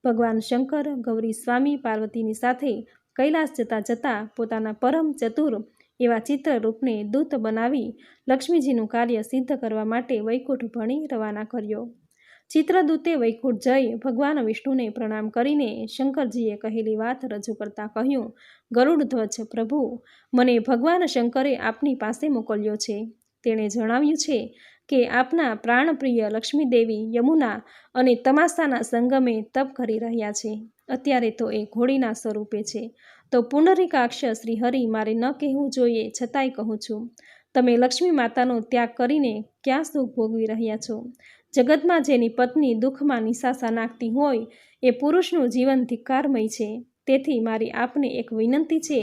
ભગવાન શંકર ગૌરી સ્વામી પાર્વતીની સાથે કૈલાસ જતાં જતાં પોતાના પરમ ચતુર એવા ચિત્રરૂપને દૂત બનાવી લક્ષ્મીજીનું કાર્ય સિદ્ધ કરવા માટે વૈકુંઠ ભણી રવાના કર્યો. ચિત્રદૂતે વૈકુંઠ જઈ ભગવાન વિષ્ણુને પ્રણામ કરીને શંકરજીએ કહેલી વાત રજૂ કરતા કહ્યું, ગરુડધ્વજ પ્રભુ, મને ભગવાન શંકરે આપની પાસે મોકલ્યો છે. તેણે જણાવ્યું છે કે આપના પ્રાણપ્રિય લક્ષ્મીદેવી યમુના અને તમાસાના સંગમે તપ કરી રહ્યા છે. અત્યારે તો એ ઘોડીના સ્વરૂપે છે. તો પુંડરીકાક્ષ શ્રી હરિ મારે ન કહેવું જોઈએ, છતાંય કહું છું, તમે લક્ષ્મી માતાનો ત્યાગ કરીને ક્યાં સુખ ભોગવી રહ્યા છો? જગતમાં જેની પત્ની દુઃખમાં નિશાસા નાખતી હોય એ પુરુષનું જીવન ધિક્કારમય છે. તેથી મારી આપને એક વિનંતી છે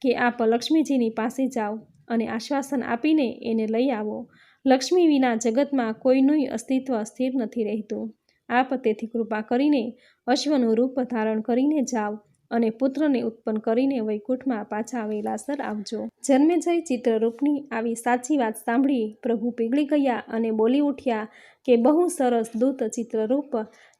કે આપ લક્ષ્મીજીની પાસે જાઓ અને આશ્વાસન આપીને એને લઈ આવો. લક્ષ્મી વિના જગતમાં કોઈનું અસ્તિત્વ સ્થિર નથી રહેતું. આપ તેથી કૃપા કરીને અશ્વનું રૂપ ધારણ કરીને જાઓ અને પુત્રને ઉત્પન્ન કરીને વૈકુંઠમાં પાછા વેલાસર આવજો. જન્મેજય ચિત્રરૂપની આવી સાચી વાત સાંભળી પ્રભુ પીગળી ગયા અને બોલી ઉઠ્યા કે બહુ સરસ દૂત ચિત્રરૂપ,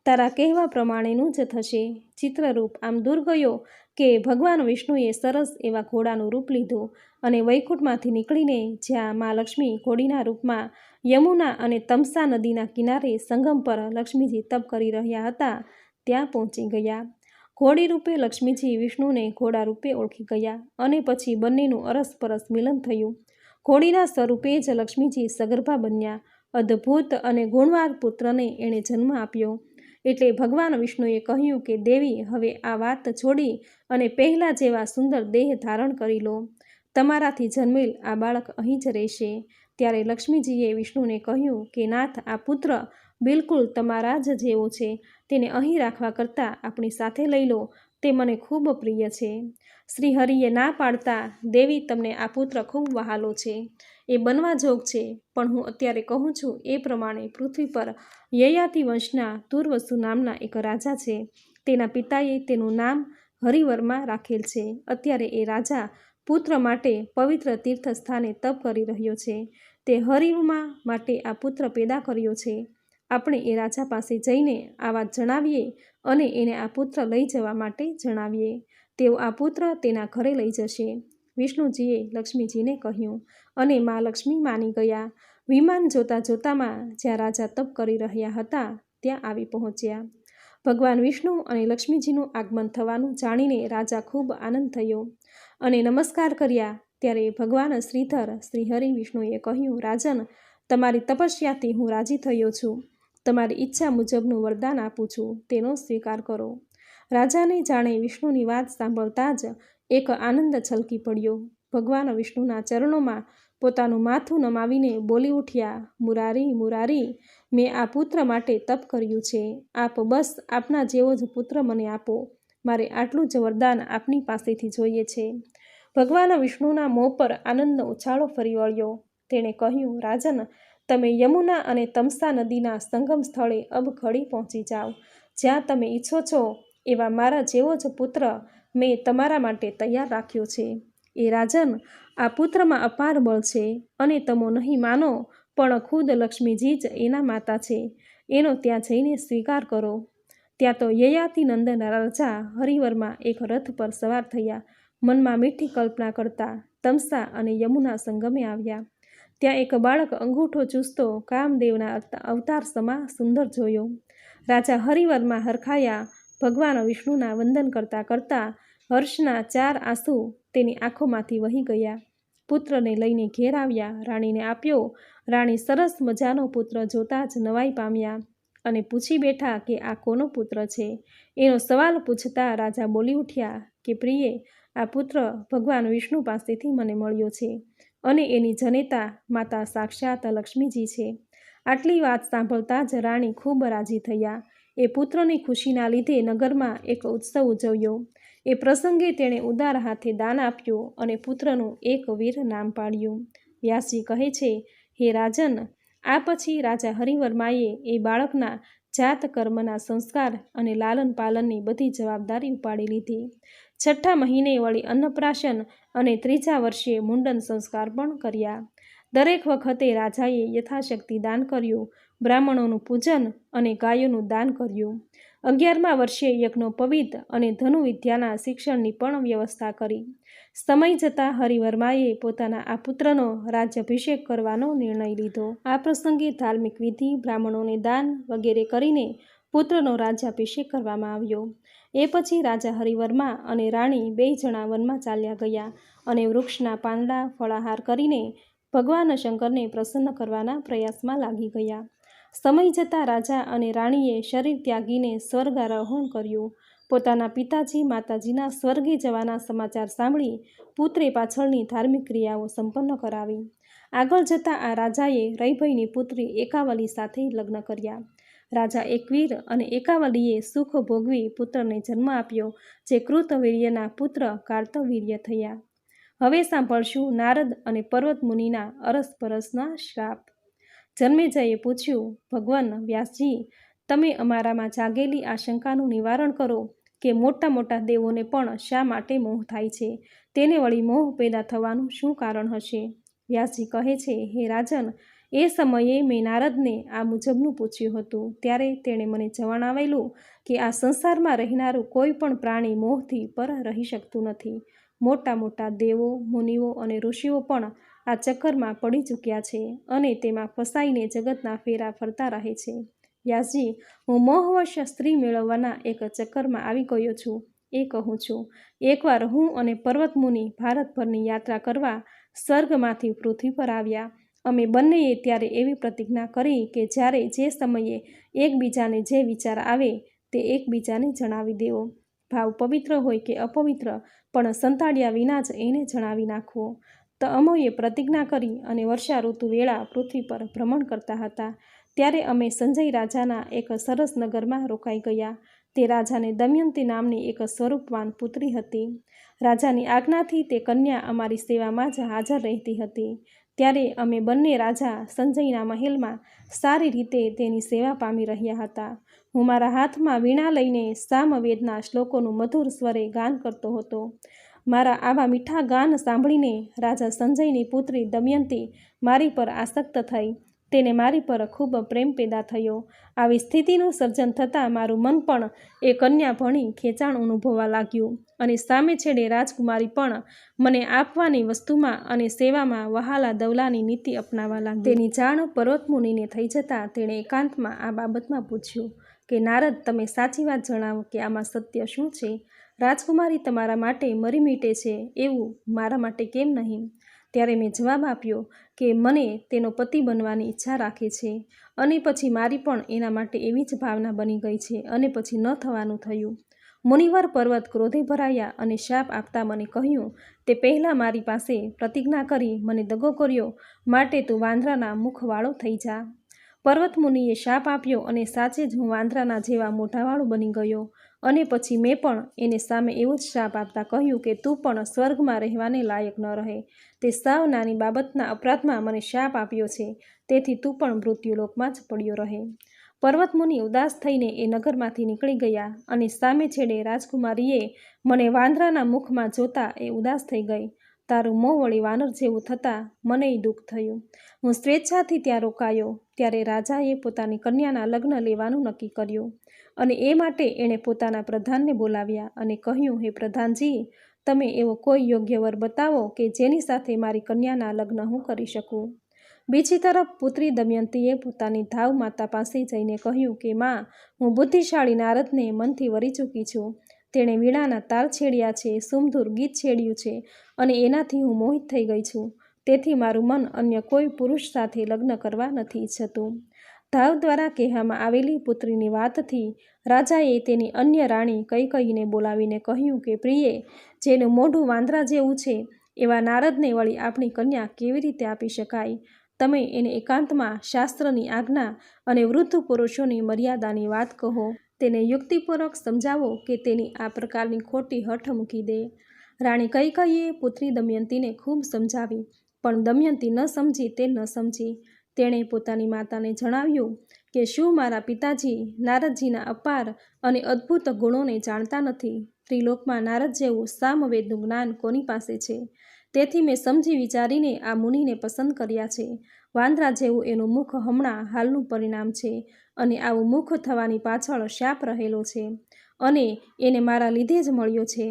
તારા કહેવા પ્રમાણેનું જ થશે. ચિત્રરૂપ આમ દૂર ગયો કે ભગવાન વિષ્ણુએ સરસ એવા ઘોડાનું રૂપ લીધું અને વૈકુંઠમાંથી નીકળીને જ્યાં મા લક્ષ્મી ઘોડીના રૂપમાં યમુના અને તમસા નદીના કિનારે સંગમ પર લક્ષ્મીજી તપ કરી રહ્યા હતા ત્યાં પહોંચી ગયા. ઘોડી રૂપે લક્ષ્મીજી વિષ્ણુને ઘોડા રૂપે ઓળખી ગયા અને પછી બંનેનું અરસપરસ મિલન થયું. ઘોડીના સ્વરૂપે જ લક્ષ્મીજી સગર્ભા બન્યા. અદ્ભુત અને ગુણવાન પુત્રને એણે જન્મ આપ્યો. એટલે ભગવાન વિષ્ણુએ કહ્યું કે દેવી, હવે આ વાત છોડી અને પહેલાં જેવા સુંદર દેહ ધારણ કરી લો. તમારાથી જન્મેલ આ બાળક અહીં જ રહેશે. ત્યારે લક્ષ્મીજીએ વિષ્ણુને કહ્યું કે નાથ, આ પુત્ર બિલકુલ તમારા જ જેવો છે. તેને અહીં રાખવા કરતાં આપણી સાથે લઈ લો. તે મને ખૂબ પ્રિય છે. શ્રી હરિએ ના પાડતા, દેવી, તમને આ પુત્ર ખૂબ વહાલો છે. એ બનવા જોગ છે. પણ હું અત્યારે કહું છું એ પ્રમાણે પૃથ્વી પર યયાતિ વંશના તુર્વસુ નામના એક રાજા છે. તેના પિતાએ તેનું નામ હરિવર્મા રાખેલ છે. અત્યારે એ રાજા પુત્ર માટે પવિત્ર તીર્થ સ્થાને તપ કરી રહ્યો છે. તે હરિવર્મા માટે આ પુત્ર પેદા કર્યો છે. આપણે એ રાજા પાસે જઈને આ વાત જણાવીએ અને એને આ પુત્ર લઈ જવા માટે જણાવીએ. તેઓ આ પુત્ર તેના ઘરે લઈ જશે. વિષ્ણુજીએ લક્ષ્મીજીને કહ્યું અને મા લક્ષ્મી માની ગયા. વિમાન જોતાં જોતામાં જ્યાં રાજા તપ કરી રહ્યા હતા ત્યાં આવી પહોંચ્યા. ભગવાન વિષ્ણુ અને લક્ષ્મીજીનું આગમન થવાનું જાણીને રાજા ખૂબ આનંદ થયો અને નમસ્કાર કર્યા. ત્યારે ભગવાન શ્રીધર શ્રીહરિ વિષ્ણુએ કહ્યું, રાજન, તમારી તપસ્યાથી હું રાજી થયો છું. તમારી ઈચ્છા મુજબનું વરદાન આપું છું, તેનો સ્વીકાર કરો. રાજાને જાણે વિષ્ણુની વાત સાંભળતા જ એક આનંદ છલકી પડ્યો. ભગવાન વિષ્ણુના ચરણોમાં પોતાનું માથું નમાવીને બોલી ઉઠ્યા, મુરારી મુરારી, મેં આ પુત્ર માટે તપ કર્યું છે. આપ બસ આપના જેવો જ પુત્ર મને આપો. મારે આટલું જ વરદાન આપની પાસેથી જોઈએ છે. ભગવાન વિષ્ણુના મોં પર આનંદનો ઉછાળો ફરી વળ્યો. તેણે કહ્યું, રાજન, તમે યમુના અને તમસા નદીના સંગમ સ્થળે અબ ઘડી પહોંચી જાઓ. જ્યાં તમે ઈચ્છો છો એવા મારા જેવો જ પુત્ર મેં તમારા માટે તૈયાર રાખ્યો છે. એ રાજન, આ પુત્રમાં અપાર બળ છે અને તમો નહીં માનો પણ ખુદ લક્ષ્મીજી જ એના માતા છે. એનો ત્યાં જઈને સ્વીકાર કરો. ત્યાં તો યયાતિ નંદન રાજા હરિવર્મા એક રથ પર સવાર થયા. મનમાં મીઠી કલ્પના કરતા તમસા અને યમુના સંગમે આવ્યા. ત્યાં એક બાળક અંગૂઠો ચૂસતો કામદેવના અવતાર સમા સુંદર જોયો. રાજા હરિવર્મા હરખાયા. ભગવાન વિષ્ણુના વંદન કરતાં કરતાં હર્ષના 4 આંસુ તેની આંખોમાંથી વહી ગયા. પુત્રને લઈને ઘેર આવ્યા, રાણીને આપ્યો. રાણી સરસ મજાનો પુત્ર જોતાં જ નવાઈ પામ્યા અને પૂછી બેઠા કે આ કોનો પુત્ર છે. એનો સવાલ પૂછતા રાજા બોલી ઉઠ્યા કે પ્રિયે, આ પુત્ર ભગવાન વિષ્ણુ પાસેથી મને મળ્યો છે અને એની જનેતા માતા સાક્ષાત લક્ષ્મીજી છે. આટલી વાત સાંભળતા જ રાણી ખૂબ રાજી થયા. એ પુત્રની ખુશીના લીધે નગરમાં એક ઉત્સવ ઉજવ્યો. એ પ્રસંગે તેણે ઉદાર હાથે દાન આપ્યું અને પુત્રનું એક વીર નામ પાડ્યું. વ્યાસજી કહે છે, હે રાજન, આ પછી રાજા હરિવર્માએ એ બાળકના જાત કર્મના સંસ્કાર અને લાલન પાલનની બધી જવાબદારી ઉપાડી લીધી. 6ઠા મહિને વળી અન્નપ્રાશન અને 3જા વર્ષે મુંડન સંસ્કાર પણ કર્યા. દરેક વખતે રાજાએ યથાશક્તિ દાન કર્યું. બ્રાહ્મણોનું પૂજન અને ગાયોનું દાન કર્યું. 11મા વર્ષે યજ્ઞોપવિત અને ધનુવિદ્યાના શિક્ષણની પણ વ્યવસ્થા કરી. સમય જતાં હરિવર્માએ પોતાના આ પુત્રનો રાજ્યાભિષેક કરવાનો નિર્ણય લીધો. આ પ્રસંગે ધાર્મિક વિધિ, બ્રાહ્મણોને દાન વગેરે કરીને પુત્રનો રાજ્યાભિષેક કરવામાં આવ્યો. એ પછી રાજા હરિવર્મા અને રાણી 2 જણા વનમાં ચાલ્યા ગયા અને વૃક્ષના પાંદડા ફળાહાર કરીને ભગવાન શંકરને પ્રસન્ન કરવાના પ્રયાસમાં લાગી ગયા. સમય જતાં રાજા અને રાણીએ શરીર ત્યાગીને સ્વર્ગારોહણ કર્યું. પોતાના પિતાજી માતાજીના સ્વર્ગે જવાના સમાચાર સાંભળી પુત્રે પાછળની ધાર્મિક ક્રિયાઓ સંપન્ન કરાવી. આગળ જતાં આ રાજાએ રૈભઈની પુત્રી એકાવલી સાથે લગ્ન કર્યા. રાજા એકવીર અને એકાવલીએ સુખ ભોગવી પુત્રને જન્મ આપ્યો, જે કૃતવીર્યના પુત્ર કાર્તવીર્ય થયા. હવે સાંભળશું નારદ અને પર્વત મુનિના અરસપરસના શ્રાપ. જન્મેજયે પૂછ્યું, ભગવાન વ્યાસજી, તમે અમારામાં જાગેલી આ શંકાનું નિવારણ કરો કે મોટા મોટા દેવોને પણ શા માટે મોહ થાય છે? તેને વળી મોહ પેદા થવાનું શું કારણ હશે? વ્યાસજી કહે છે, હે રાજન, એ સમયે મેં નારદને આ મુજબનું પૂછ્યું હતું. ત્યારે તેણે મને જણાવેલું કે આ સંસારમાં રહેનારું કોઈ પણ પ્રાણી મોહથી પર રહી શકતું નથી. મોટા મોટા દેવો, મુનિઓ અને ઋષિઓ પણ આ ચક્કરમાં પડી ચૂક્યા છે અને તેમાં ફસાઈને જગતના ફેરા ફરતા રહે છે. વ્યાસજી, હું મોહવશ સ્ત્રી મેળવવાના એક ચક્કરમાં આવી ગયો છું. એ કહું છું, એકવાર હું અને પર્વત મુનિ ભારતભરની યાત્રા કરવા સ્વર્ગમાંથી પૃથ્વી પર આવ્યા. અમે બંનેએ ત્યારે એવી પ્રતિજ્ઞા કરી કે જ્યારે જે સમયે એકબીજાને જે વિચાર આવે તે એકબીજાને જણાવી દેવો. ભાવ પવિત્ર હોય કે અપવિત્ર, પણ સંતાડ્યા વિના જ એને જણાવી નાખવો. તો અમોએ પ્રતિજ્ઞા કરી અને વર્ષા ઋતુ વેળા પૃથ્વી પર ભ્રમણ કરતા હતા. ત્યારે અમે સંજય રાજાના એક સરસ નગરમાં રોકાઈ ગયા. તે રાજાને દમયંતી નામની એક સ્વરૂપવાન પુત્રી હતી. રાજાની આજ્ઞાથી તે કન્યા અમારી સેવામાં જ હાજર રહેતી હતી. ત્યારે અમે બંને રાજા સંજયના મહેલમાં સારી રીતે તેની સેવા પામી રહ્યા હતા. હું મારા હાથમાં વીણા લઈને સામવેદના શ્લોકોનું મધુર સ્વરે ગાન કરતો હતો. મારા આવા મીઠા ગાન સાંભળીને રાજા સંજયની પુત્રી દમયંતી મારી પર આસક્ત થઈ. તેને મારી પર ખૂબ પ્રેમ પેદા થયો. આવી સ્થિતિનું સર્જન થતાં મારું મન પણ એ કન્યા ભણી ખેંચાણ અનુભવવા લાગ્યું અને સામે છેડે રાજકુમારી પણ મને આપવાની વસ્તુમાં અને સેવામાં વહાલા દવલાની નીતિ અપનાવવા લાગી. તેની જાણ પર્વત મુનિને થઈ જતાં તેણે એકાંતમાં આ બાબતમાં પૂછ્યું કે નારદ, તમે સાચી વાત જણાવો કે આમાં સત્ય શું છે? રાજકુમારી તમારા માટે મરી મીટે છે, એવું મારા માટે કેમ નહીં? ત્યારે મેં જવાબ આપ્યો કે મને તેનો પતિ બનવાની ઈચ્છા રાખે છે અને પછી મારી પણ એના માટે એવી જ ભાવના બની ગઈ છે અને પછી ન થવાનું થયું. મુનિવર પર્વત ક્રોધે ભરાયા અને શાપ આપતા મને કહ્યું, તે પહેલાં મારી પાસે પ્રતિજ્ઞા કરી મને દગો કર્યો, માટે તું વાંદરાના મુખવાળો થઈ જા. પર્વત મુનિએ શાપ આપ્યો અને સાચે જ હું વાંદરાના જેવા મોઢાવાળો બની ગયો. અને પછી મેં પણ એને સામે એવો જ શાપ આપતા કહ્યું કે તું પણ સ્વર્ગમાં રહેવાને લાયક ન રહે. તે સાવ નાની બાબતના અપરાધમાં મને શાપ આપ્યો છે, તેથી તું પણ મૃત્યુલોકમાં જ પડ્યો રહે. પર્વત મુનિ ઉદાસ થઈને એ નગરમાંથી નીકળી ગયા અને સામે છેડે રાજકુમારીએ મને વાંદરાના મુખમાં જોતા એ ઉદાસ થઈ ગઈ. તારું મોં વળી વાનર જેવું થતાં મનેય દુઃખ થયું. હું સ્વેચ્છાથી ત્યાં રોકાયો. ત્યારે રાજાએ પોતાની કન્યાના લગ્ન લેવાનું નક્કી કર્યું અને એ માટે એણે પોતાના પ્રધાનને બોલાવ્યા અને કહ્યું, હે પ્રધાનજી, તમે એવો કોઈ યોગ્ય વર બતાવો કે જેની સાથે મારી કન્યાના લગ્ન હું કરી શકું. બીજી તરફ પુત્રી દમયંતીએ પોતાની ધાવ માતા પાસે જઈને કહ્યું કે માં, હું બુદ્ધિશાળી નારદને મનથી વરી ચૂકી છું. તેણે વીણાના તાલ છેડ્યા છે, સુમધુર ગીત છેડ્યું છે અને એનાથી હું મોહિત થઈ ગઈ છું. તેથી મારું મન અન્ય કોઈ પુરુષ સાથે લગ્ન કરવા નથી ઈચ્છતું. ધાવ દ્વારા કહેવામાં આવેલી પુત્રીની વાતથી રાજાએ તેની અન્ય રાણી કૈકેયીને બોલાવીને કહ્યું કે પ્રિયે, જેનું મોઢું વાંદરા જેવું છે એવા નારદને વળી આપણી કન્યા કેવી રીતે આપી શકાય? તમે એને એકાંતમાં શાસ્ત્રની આજ્ઞા અને વૃદ્ધ પુરુષોની મર્યાદાની વાત કહો. તેને યુક્તિપૂર્વક સમજાવો કે તેની આ પ્રકારની ખોટી હઠ મૂકી દે. રાણી કૈકેયીએ પુત્રી દમયંતીને ખૂબ સમજાવી, પણ દમયંતી ન સમજી તે ન સમજી. તેણે પોતાની માતાને જણાવ્યું કે શું મારા પિતાજી નારદજીના અપાર અને અદ્ભુત ગુણોને જાણતા નથી? ત્રિલોકમાં નારદ જેવું સામવેદનું જ્ઞાન કોની પાસે છે? તેથી મેં સમજી વિચારીને આ મુનિને પસંદ કર્યા છે. વાંદરા જેવું એનું મુખ હમણાં હાલનું પરિણામ છે અને આવું મુખ થવાની પાછળ શાપ રહેલો છે અને એને મારા લીધે જ મળ્યો છે.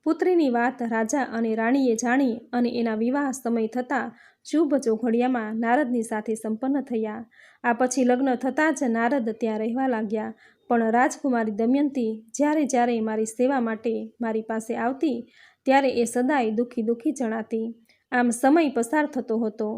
પુત્રીની વાત રાજા અને રાણીએ જાણી અને એના વિવાહ સમય થતાં શુભ ચોઘડિયામાં નારદની સાથે સંપન્ન થયા. આ પછી લગ્ન થતાં જ નારદ ત્યાં રહેવા લાગ્યા. પણ રાજકુમારી દમયંતી જ્યારે મારી સેવા માટે મારી પાસે આવતી ત્યારે એ સદાય દુઃખી જણાતી. આમ સમય પસાર થતો હતો.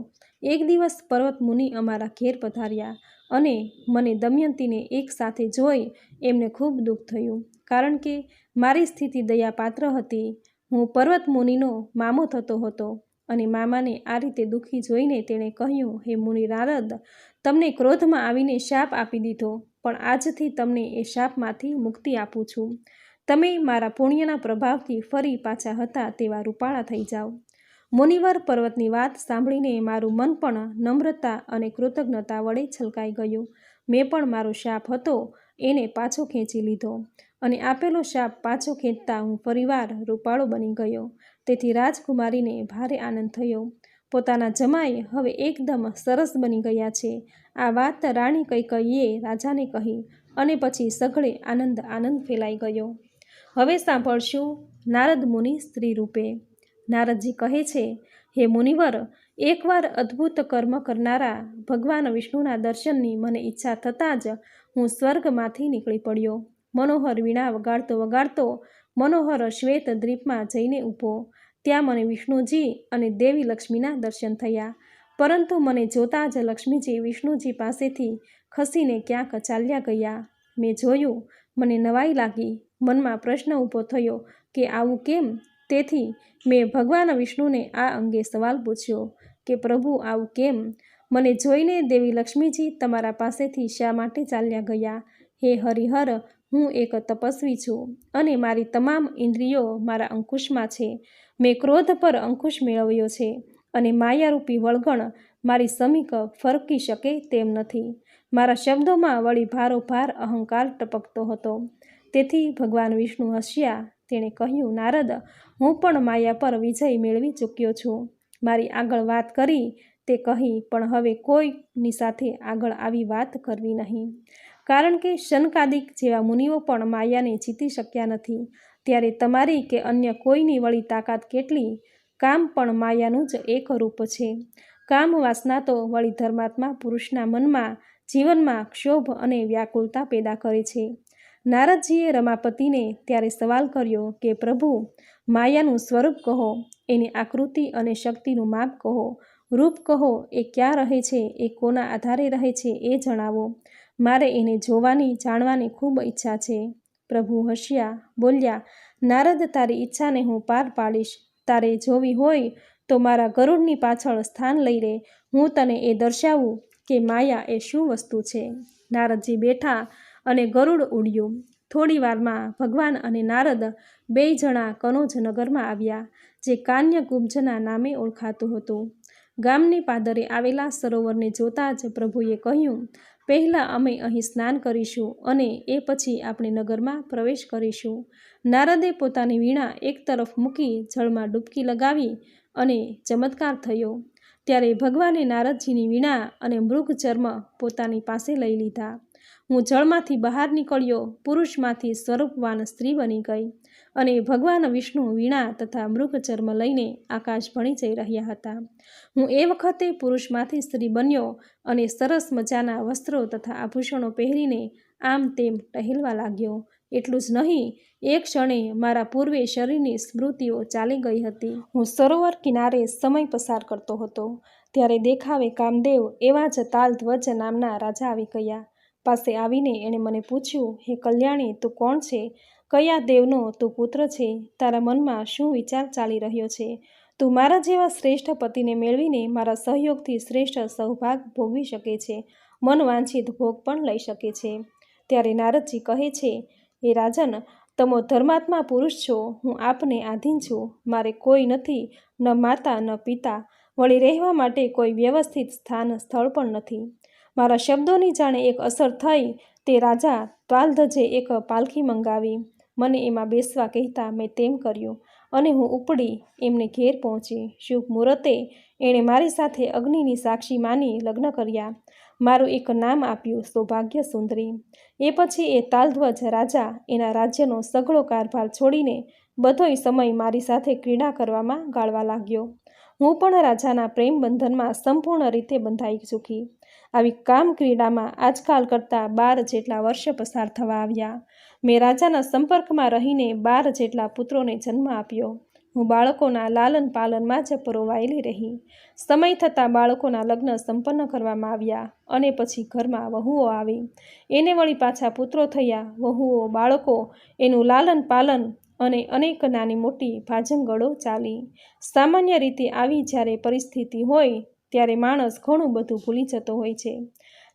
એક દિવસ પર્વત મુનિ અમારા ઘેર પધાર્યા અને મને દમયંતીને એક સાથે જોઈ એમને ખૂબ દુઃખ થયું, કારણ કે મારી સ્થિતિ દયાપાત્ર હતી. હું પર્વત મુનિનો મામો થતો હતો અને મામાને આ રીતે દુઃખી જોઈને તેણે કહ્યું, હે મુનિ નારદ, તમને ક્રોધમાં આવીને શાપ આપી દીધો, પણ આજથી તમને એ શાપમાંથી મુક્તિ આપું છું. તમે મારા પુણ્યના પ્રભાવથી ફરી પાછા હતા તેવા રૂપાળા થઈ જાઓ. મુનિવર પર્વતની વાત સાંભળીને મારું મન પણ નમ્રતા અને કૃતજ્ઞતા વડે છલકાઈ ગયું. મેં પણ મારો શાપ હતો એને પાછો ખેંચી લીધો અને આપેલો શાપ પાછો ખેંચતા હું ફરીવાર રૂપાળો બની ગયો. તેથી રાજકુમારીને ભારે આનંદ થયો. પોતાના જમાઈ હવે એકદમ સરસ બની ગયા છે. આ વાત રાણી કૈકેયીએ રાજાને કહી અને પછી સઘળે આનંદ ફેલાઈ ગયો. હવે સાંભળશું નારદ મુનિ સ્ત્રી રૂપે. નારદજી કહે છે, હે મુનિવર, એકવાર અદ્ભુત કર્મ કરનારા ભગવાન વિષ્ણુના દર્શનની મને ઈચ્છા થતાં જ હું સ્વર્ગમાંથી નીકળી પડ્યો. મનોહર વીણા વગાડતો મનોહર શ્વેત દ્વીપમાં જઈને ઊભો. ત્યાં મને વિષ્ણુજી અને દેવી લક્ષ્મીના દર્શન થયા. પરંતુ મને જોતાં જ લક્ષ્મીજી વિષ્ણુજી પાસેથી ખસીને ક્યાંક ચાલ્યા ગયા. મેં જોયું, મને નવાઈ લાગી. મનમાં પ્રશ્ન ઊભો થયો કે આવું કેમ? તેથી મેં ભગવાન વિષ્ણુને આ અંગે સવાલ પૂછ્યો કે પ્રભુ, આવું કેમ? મને જોઈને દેવી લક્ષ્મીજી તમારા પાસેથી શા માટે ચાલ્યા ગયા? હે હરિહર, હું એક તપસ્વી છું અને મારી તમામ ઇન્દ્રિયો મારા અંકુશમાં છે. મેં ક્રોધ પર અંકુશ મેળવ્યો છે અને માયારૂપી વળગણ મારી સમીપ ફરકી શકે તેમ નથી. મારા શબ્દોમાં વળી ભારોભાર અહંકાર ટપકતો હતો. તેથી ભગવાન વિષ્ણુ હસ્યા. તેણે કહ્યું, નારદ, હું પણ માયા પર વિજય મેળવી ચૂક્યો છું. મારી આગળ વાત કરી તે કહી, પણ હવે કોઈની સાથે આગળ આવી વાત કરવી નહીં, કારણ કે શનકાદિક જેવા મુનિઓ પણ માયાને જીતી શક્યા નથી. ત્યારે તમારી કે અન્ય કોઈની વળી તાકાત કેટલી? કામ પણ માયાનું જ એક રૂપ છે. કામ વાસના તો વળી ધર્માત્મા પુરુષના મનમાં જીવનમાં ક્ષોભ અને વ્યાકુળતા પેદા કરે છે. નારદજીએ રમાપતિને ત્યારે સવાલ કર્યો કે પ્રભુ, માયાનું સ્વરૂપ કહો, એની આકૃતિ અને શક્તિનું માપ કહો, રૂપ કહો, એ ક્યાં રહે છે, એ કોના આધારે રહે છે એ જણાવો. મારે એને જોવાની જાણવાની ખૂબ ઈચ્છા છે. પ્રભુ હસ્યા, બોલ્યા, નારદ, તારી ઈચ્છાને હું પાર પાડીશ. તારે જોવી હોય તો મારા ગરુડની પાછળ સ્થાન લઈ લે. હું તને એ દર્શાવું કે માયા એ શું વસ્તુ છે. નારદજી બેઠા અને ગરુડ ઉડ્યું. થોડી વારમાં ભગવાન અને નારદ 2 જણા કનોજ નગરમાં આવ્યા, જે કાન્યકુબ્જના નામે ઓળખાતું હતું. ગામની પાદરે આવેલા સરોવરને જોતાં જ પ્રભુએ કહ્યું, પહેલાં અમે અહીં સ્નાન કરીશું અને એ પછી આપણે નગરમાં પ્રવેશ કરીશું. નારદે પોતાની વીણા એક તરફ મૂકી જળમાં ડૂબકી લગાવી અને ચમત્કાર થયો. ત્યારે ભગવાને નારદજીની વીણા અને મૃગચર્મ પોતાની પાસે લઈ લીધા. હું જળમાંથી બહાર નીકળ્યો, પુરુષમાંથી સ્વરૂપવાન સ્ત્રી બની ગઈ અને ભગવાન વિષ્ણુ વીણા તથા મૃગચર્મ લઈને આકાશ ભણી જઈ રહ્યા હતા. હું એ વખતે પુરુષમાંથી સ્ત્રી બન્યો અને સરસ મજાના વસ્ત્રો તથા આભૂષણો પહેરીને આમ તેમ ટહેલવા લાગ્યો. એટલું જ નહીં, એક ક્ષણે મારા પૂર્વે શરીરની સ્મૃતિઓ ચાલી ગઈ હતી. હું સરોવર કિનારે સમય પસાર કરતો હતો, ત્યારે દેખાવે કામદેવ એવા જ તાલધ્વજ નામના રાજા આવી ગયા. પાસે આવીને એણે મને પૂછ્યું, હે કલ્યાણી, તું કોણ છે? કયા દેવનો તું પુત્ર છે? તારા મનમાં શું વિચાર ચાલી રહ્યો છે? તું મારા જેવા શ્રેષ્ઠ પતિને મેળવીને મારા સહયોગથી શ્રેષ્ઠ સૌભાગ ભોગવી શકે છે, મન વાંછિત ભોગ પણ લઈ શકે છે. ત્યારે નારદજી કહે છે, હે રાજન, તમે ધર્માત્મા પુરુષ છો. હું આપને આધીન છું. મારે કોઈ નથી, ન માતા ન પિતા, વળી રહેવા માટે કોઈ વ્યવસ્થિત સ્થાન સ્થળ પણ નથી. મારા શબ્દોની જાણે એક અસર થઈ તે રાજા ત્વાલધજે એક પાલખી મંગાવી. મને એમાં બેસવા કહેતા મેં તેમ કર્યું અને હું ઉપડી એમને ઘેર પહોંચી. શુભ મુહૂર્તે એણે મારી સાથે અગ્નિની સાક્ષી માની લગ્ન કર્યા. મારું એક નામ આપ્યું, સૌભાગ્ય સુંદરી. એ પછી એ તાલધ્વજ રાજા એના રાજ્યનો સઘળો કારભાર છોડીને બધોય સમય મારી સાથે ક્રીડા કરવામાં ગાળવા લાગ્યો. હું પણ રાજાના પ્રેમ બંધનમાં સંપૂર્ણ રીતે બંધાઈ ચૂકી. આવી કામ ક્રીડામાં આજકાલ કરતાં 12 જેટલા વર્ષ પસાર થવા આવ્યા. મેં રાજાના સંપર્કમાં રહીને 12 જેટલા પુત્રોને જન્મ આપ્યો. હું બાળકોના લાલન પાલનમાં જ પરોવાયેલી રહી. સમય થતાં બાળકોના લગ્ન સંપન્ન કરવામાં આવ્યા અને પછી ઘરમાં વહુઓ આવી. એને વળી પાછા પુત્રો થયા. વહુઓ, બાળકો, એનું લાલન પાલન અને અનેક નાની મોટી ભાજંગળો ચાલી. સામાન્ય રીતે આવી જ્યારે પરિસ્થિતિ હોય ત્યારે માણસ ઘણું બધું ભૂલી જતો હોય છે.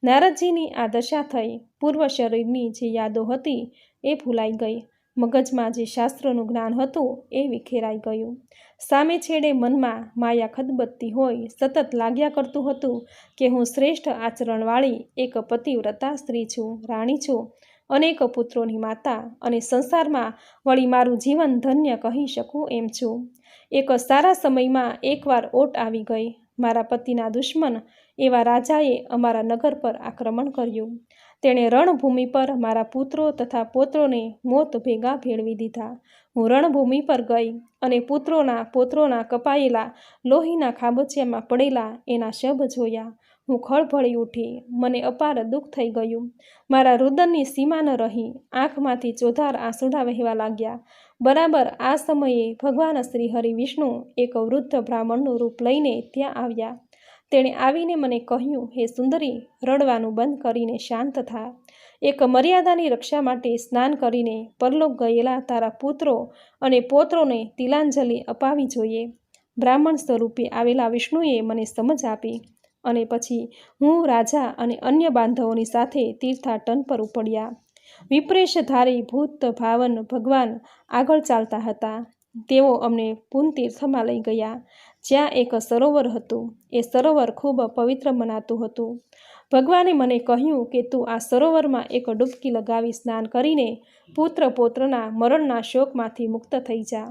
નારદજીની આ દશા થઈ. પૂર્વ શરીરની જે યાદો હતી એ ભૂલાઈ ગઈ. મગજમાં જે શાસ્ત્રોનું જ્ઞાન હતું એ વિખેરાઈ ગયું. સામે છેડે મનમાં માયા ખદબદતી હોય સતત લાગ્યા કરતું હતું કે હું શ્રેષ્ઠ આચરણવાળી એક પતિવ્રતા સ્ત્રી છું, રાણી છું, અનેક પુત્રોની માતા અને સંસારમાં વળી મારું જીવન ધન્ય કહી શકું એમ છું. એક સારા સમયમાં એકવાર ઓટ આવી ગઈ. મારા પતિના દુશ્મન એવા રાજાએ અમારા નગર પર આક્રમણ કર્યું. તેણે રણભૂમિ પર મારા પુત્રો તથા પૌત્રોને મોત ભેગા ભેળવી દીધા. હું રણભૂમિ પર ગઈ અને પૌત્રોના કપાયેલા લોહીના ખાબોચિયામાં પડેલા એના શબ જોયા. હું ખળભળી ઉઠી. મને અપાર દુઃખ થઈ ગયું. મારા રુદનની સીમા ન રહી. આંખમાંથી ચોધાર આંસુડા વહેવા લાગ્યા. બરાબર આ સમયે ભગવાન શ્રી હરિ વિષ્ણુ એક વૃદ્ધ બ્રાહ્મણનું રૂપ લઈને ત્યાં આવ્યા. તેણે આવીને મને કહ્યું, હે સુંદરી, રડવાનું બંધ કરીને શાંત થા. એક મર્યાદાની રક્ષા માટે સ્નાન કરીને પરલોક ગયેલા તારા પુત્રો અને પૌત્રોને તિલાંજલિ અપાવી જોઈએ. બ્રાહ્મણ સ્વરૂપે આવેલા વિષ્ણુએ મને સમજ આપી અને પછી હું, રાજા અને અન્ય બાંધવોની સાથે તીર્થાટન પર ઉપડ્યા. વિપ્રેશધારી ભૂત ભાવન ભગવાન આગળ ચાલતા હતા. તેઓ અમને પુનતીર્થમાં લઈ ગયા, જ્યાં એક સરોવર હતું. એ સરોવર ખૂબ પવિત્ર મનાતું હતું. ભગવાને મને કહ્યું કે તું આ સરોવરમાં એક ડૂબકી લગાવી સ્નાન કરીને પુત્ર પૌત્રના મરણના શોકમાંથી મુક્ત થઈ જા.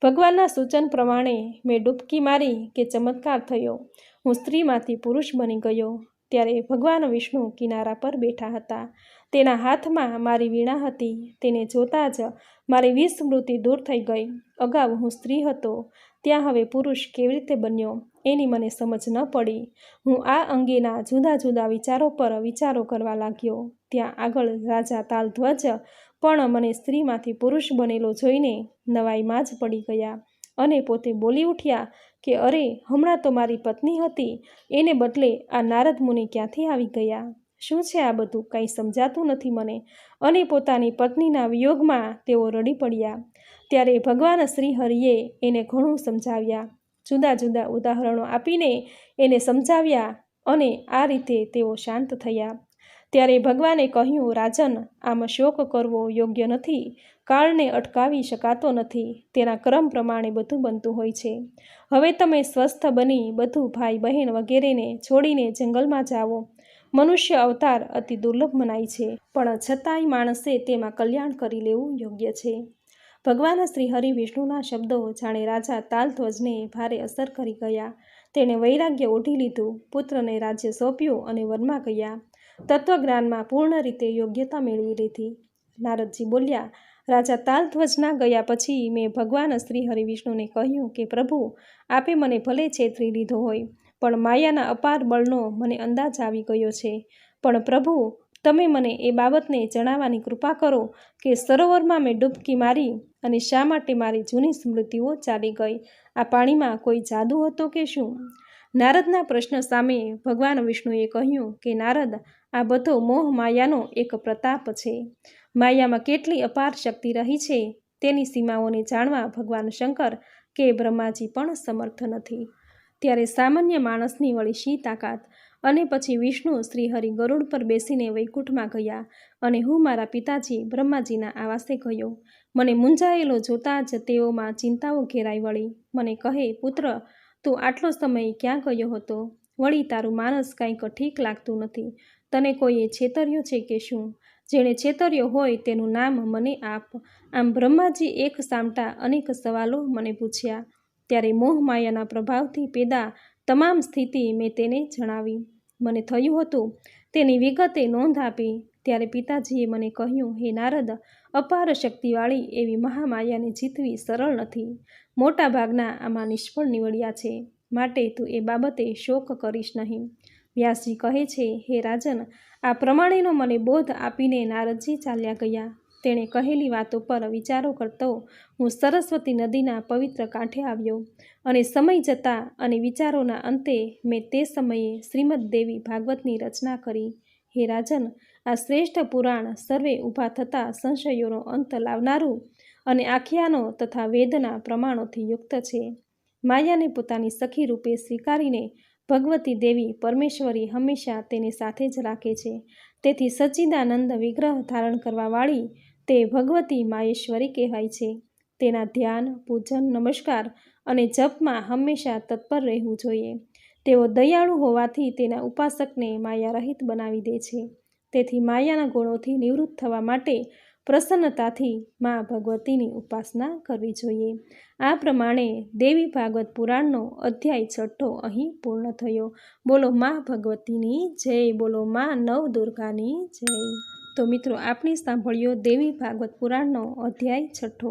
ભગવાનના સૂચન પ્રમાણે મેં ડૂબકી મારી કે ચમત્કાર થયો. હું સ્ત્રીમાંથી પુરુષ બની ગયો. ત્યારે ભગવાન વિષ્ણુ કિનારા પર બેઠા હતા. તેના હાથમાં મારી વીણા હતી. તેને જોતાં જ મારી વિસ્મૃતિ દૂર થઈ ગઈ. અગાઉ હું સ્ત્રી હતો, ત્યાં હવે પુરુષ કેવી રીતે બન્યો એની મને સમજ ન પડી. હું આ અંગેના જુદા જુદા વિચારો પર વિચારો કરવા લાગ્યો. ત્યાં આગળ રાજા તાલધ્વજ પણ મને સ્ત્રીમાંથી પુરુષ બનેલો જોઈને નવાઈમાં જ પડી ગયા અને પોતે બોલી ઉઠ્યા કે અરે, હમણાં તો મારી પત્ની હતી, એને બદલે આ નારદ મુનિ ક્યાંથી આવી ગયા? શું છે આ બધું? કંઈ સમજાતું નથી મને. અને પોતાની પત્નીના વિયોગમાં તેઓ રડી પડ્યા. ત્યારે ભગવાન શ્રી હરિએ એને ઘણું સમજાવ્યા, જુદા જુદા ઉદાહરણો આપીને એને સમજાવ્યા અને આ રીતે તેઓ શાંત થયા. ત્યારે ભગવાને કહ્યું, રાજન, આમ શોક કરવો યોગ્ય નથી. કાળને અટકાવી શકાતો નથી. તેના ક્રમ પ્રમાણે બધું બનતું હોય છે. હવે તમે સ્વસ્થ બની બધું ભાઈ બહેન વગેરેને છોડીને જંગલમાં જાઓ. મનુષ્ય અવતાર અતિ દુર્લભ મનાય છે, પણ છતાંય માણસે તેમાં કલ્યાણ કરી લેવું યોગ્ય છે. ભગવાન શ્રી હરિ વિષ્ણુના શબ્દો જાણે રાજા તાલધ્વજને ભારે અસર કરી ગયા. તેણે વૈરાગ્ય ઓઢી લીધું, પુત્રને રાજ્ય સોંપ્યું અને વનમાં ગયા. તત્વજ્ઞાનમાં પૂર્ણ રીતે યોગ્યતા મેળવી લીધી. નારદજી બોલ્યા, રાજા તાલધ્વજના ગયા પછી મેં ભગવાન શ્રી હરિવિષ્ણુને કહ્યું કે પ્રભુ, આપે મને ભલે છેતરી લીધો હોય, પણ માયાના અપાર બળનો મને અંદાજ આવી ગયો છે. પણ પ્રભુ, તમે મને એ બાબતને જણાવવાની કૃપા કરો કે સરોવરમાં મેં ડૂબકી મારી અને શા માટે મારી જૂની સ્મૃતિઓ ચાલી ગઈ? આ પાણીમાં કોઈ જાદુ હતો કે શું? નારદના પ્રશ્ન સામે ભગવાન વિષ્ણુએ કહ્યું કે નારદ, આ બધો મોહ માયાનો એક પ્રતાપ છે. માયામાં કેટલી અપાર શક્તિ રહી છે તેની સીમાઓને જાણવા ભગવાન શંકર કે બ્રહ્માજી પણ સમર્થ નથી. ત્યારે સામાન્ય માણસની વળી શી તાકાત? અને પછી વિષ્ણુ શ્રી હરિ ગરુડ પર બેસીને વૈકુંઠમાં ગયા અને હું મારા પિતાજી બ્રહ્માજીના આવાસે ગયો. મને મૂંઝાયેલો જોતા જ તેઓમાં ચિંતાઓ ઘેરાઈ વળી. મને કહે, પુત્ર, તું આટલો સમય ક્યાં ગયો હતો? વળી તારું માનસ કંઈક ઠીક લાગતું નથી. તને કોઈએ છેતર્યો છે કે શું? જેણે છેતર્યો હોય તેનું નામ મને આપ. આમ બ્રહ્માજી એક સામટા અનેક સવાલો મને પૂછ્યા. ત્યારે મોહ માયાના પ્રભાવથી પેદા તમામ સ્થિતિ મેં તેને જણાવી. મને થયું હતું તેની વિગતે નોંધ આપી. ત્યારે પિતાજીએ મને કહ્યું, હે નારદ, અપાર શક્તિવાળી એવી મહામાયાને જીતવી સરળ નથી. મોટા ભાગના આમાં નિષ્ફળ નીવડ્યા છે. માટે તું એ બાબતે શોક કરીશ નહીં. વ્યાસજી કહે છે, હે રાજન, આ પ્રમાણેનો મને બોધ આપીને નારદજી ચાલ્યા ગયા. તેણે કહેલી વાતો પર વિચારો કરતો હું સરસ્વતી નદીના પવિત્ર કાંઠે આવ્યો અને સમય જતા અને વિચારોના અંતે મેં તે સમયે શ્રીમદ દેવી ભાગવતની રચના કરી. હે રાજન, આ શ્રેષ્ઠ પુરાણ સર્વે ઊભા થતા સંશયોનો અંત લાવનારું અને આખ્યાનો તથા વેદના પ્રમાણોથી યુક્ત છે. માયાને પોતાની સખી રૂપે સ્વીકારીને ભગવતી દેવી પરમેશ્વરી હંમેશા તેની સાથે જ રાખે છે. તેથી સચ્ચિદાનંદ વિગ્રહ ધારણ કરવાવાળી તે ભગવતી માયેશ્વરી કહેવાય છે. તેના ધ્યાન, પૂજન, નમસ્કાર અને જપમાં હંમેશા તત્પર રહેવું જોઈએ. તેઓ દયાળુ હોવાથી તેના ઉપાસકને માયા રહિત બનાવી દે છે. તેથી માયાના ગુણોથી નિવૃત્ત થવા માટે પ્રસન્નતાથી મા ભગવતીની ઉપાસના કરવી જોઈએ. આ પ્રમાણે દેવી ભાગવત પુરાણનો અધ્યાય 6 અહીં પૂર્ણ થયો. બોલો મા ભગવતીની જય, બોલો મા નવદુર્ગાની જય. તો મિત્રો, આપણે સાંભળ્યો દેવી ભાગવત પુરાણનો અધ્યાય 6.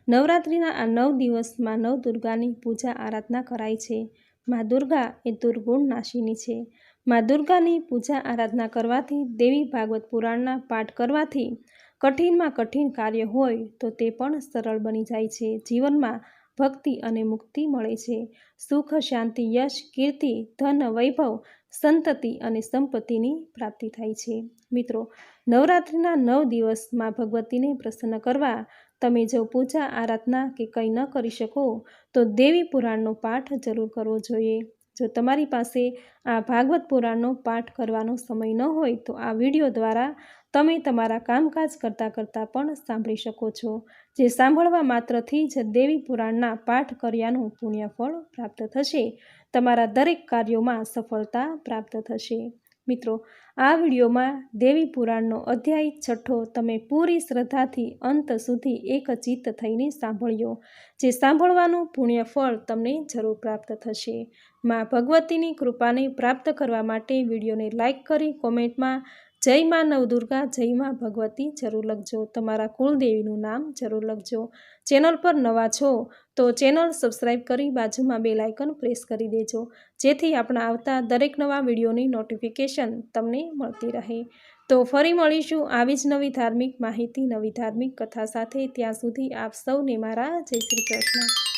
નવરાત્રિના આ 9 દિવસમાં નવદુર્ગાની પૂજા આરાધના કરાય છે. મા દુર્ગા એ દુર્ગુણ નાશિની છે. મા દુર્ગાની પૂજા આરાધના કરવાથી, દેવી ભાગવત પુરાણના પાઠ કરવાથી કઠિનમાં કઠિન કાર્ય હોય તો તે પણ સરળ બની જાય છે. જીવનમાં ભક્તિ અને મુક્તિ મળે છે. સુખ, શાંતિ, યશ, કીર્તિ, ધન, વૈભવ, સંતતિ અને સંપત્તિની પ્રાપ્તિ થાય છે. મિત્રો, નવરાત્રિના 9 દિવસ મા ભગવતીને પ્રસન્ન કરવા તમે જો પૂજા આરાધના કે કંઈ ન કરી શકો તો દેવી પુરાણનો પાઠ જરૂર કરવો જોઈએ. જો તમારી પાસે આ ભાગવત પુરાણનો પાઠ કરવાનો સમય ન હોય તો આ વિડીયો દ્વારા તમે તમારા કામકાજ કરતાં પણ સાંભળી શકો છો. જે સાંભળવા માત્રથી જ દેવી પુરાણના પાઠ કર્યાનું પુણ્યફળ પ્રાપ્ત થશે. તમારા દરેક કાર્યોમાં સફળતા પ્રાપ્ત થશે. મિત્રો, આ વિડીયોમાં દેવી પુરાણનો અધ્યાય 6 તમે પૂરી શ્રદ્ધાથી અંત સુધી એકચિત્ત થઈને સાંભળ્યો. જે સાંભળવાનું પુણ્યફળ તમને જરૂર પ્રાપ્ત થશે. મા ભગવતીની કૃપાને પ્રાપ્ત કરવા માટે વિડીયોને લાઈક કરી કોમેન્ટમાં જય મા નવદુર્ગા, જય મા ભગવતી જરૂર લખજો. તમારા કુળદેવીનું નામ જરૂર લખજો. ચેનલ પર નવા છો તો ચેનલ સબસ્ક્રાઈબ કરી બાજુમાં બેલ આઇકન પ્રેસ કરી દેજો, જેથી આપણા આવતા દરેક નવા વિડીયોની નોટિફિકેશન તમને મળતી રહે. તો ફરી મળીશું આવી જ નવી ધાર્મિક માહિતી, નવી ધાર્મિક કથા સાથે. ત્યાં સુધી આપ સૌને મારા જય શ્રી કૃષ્ણ.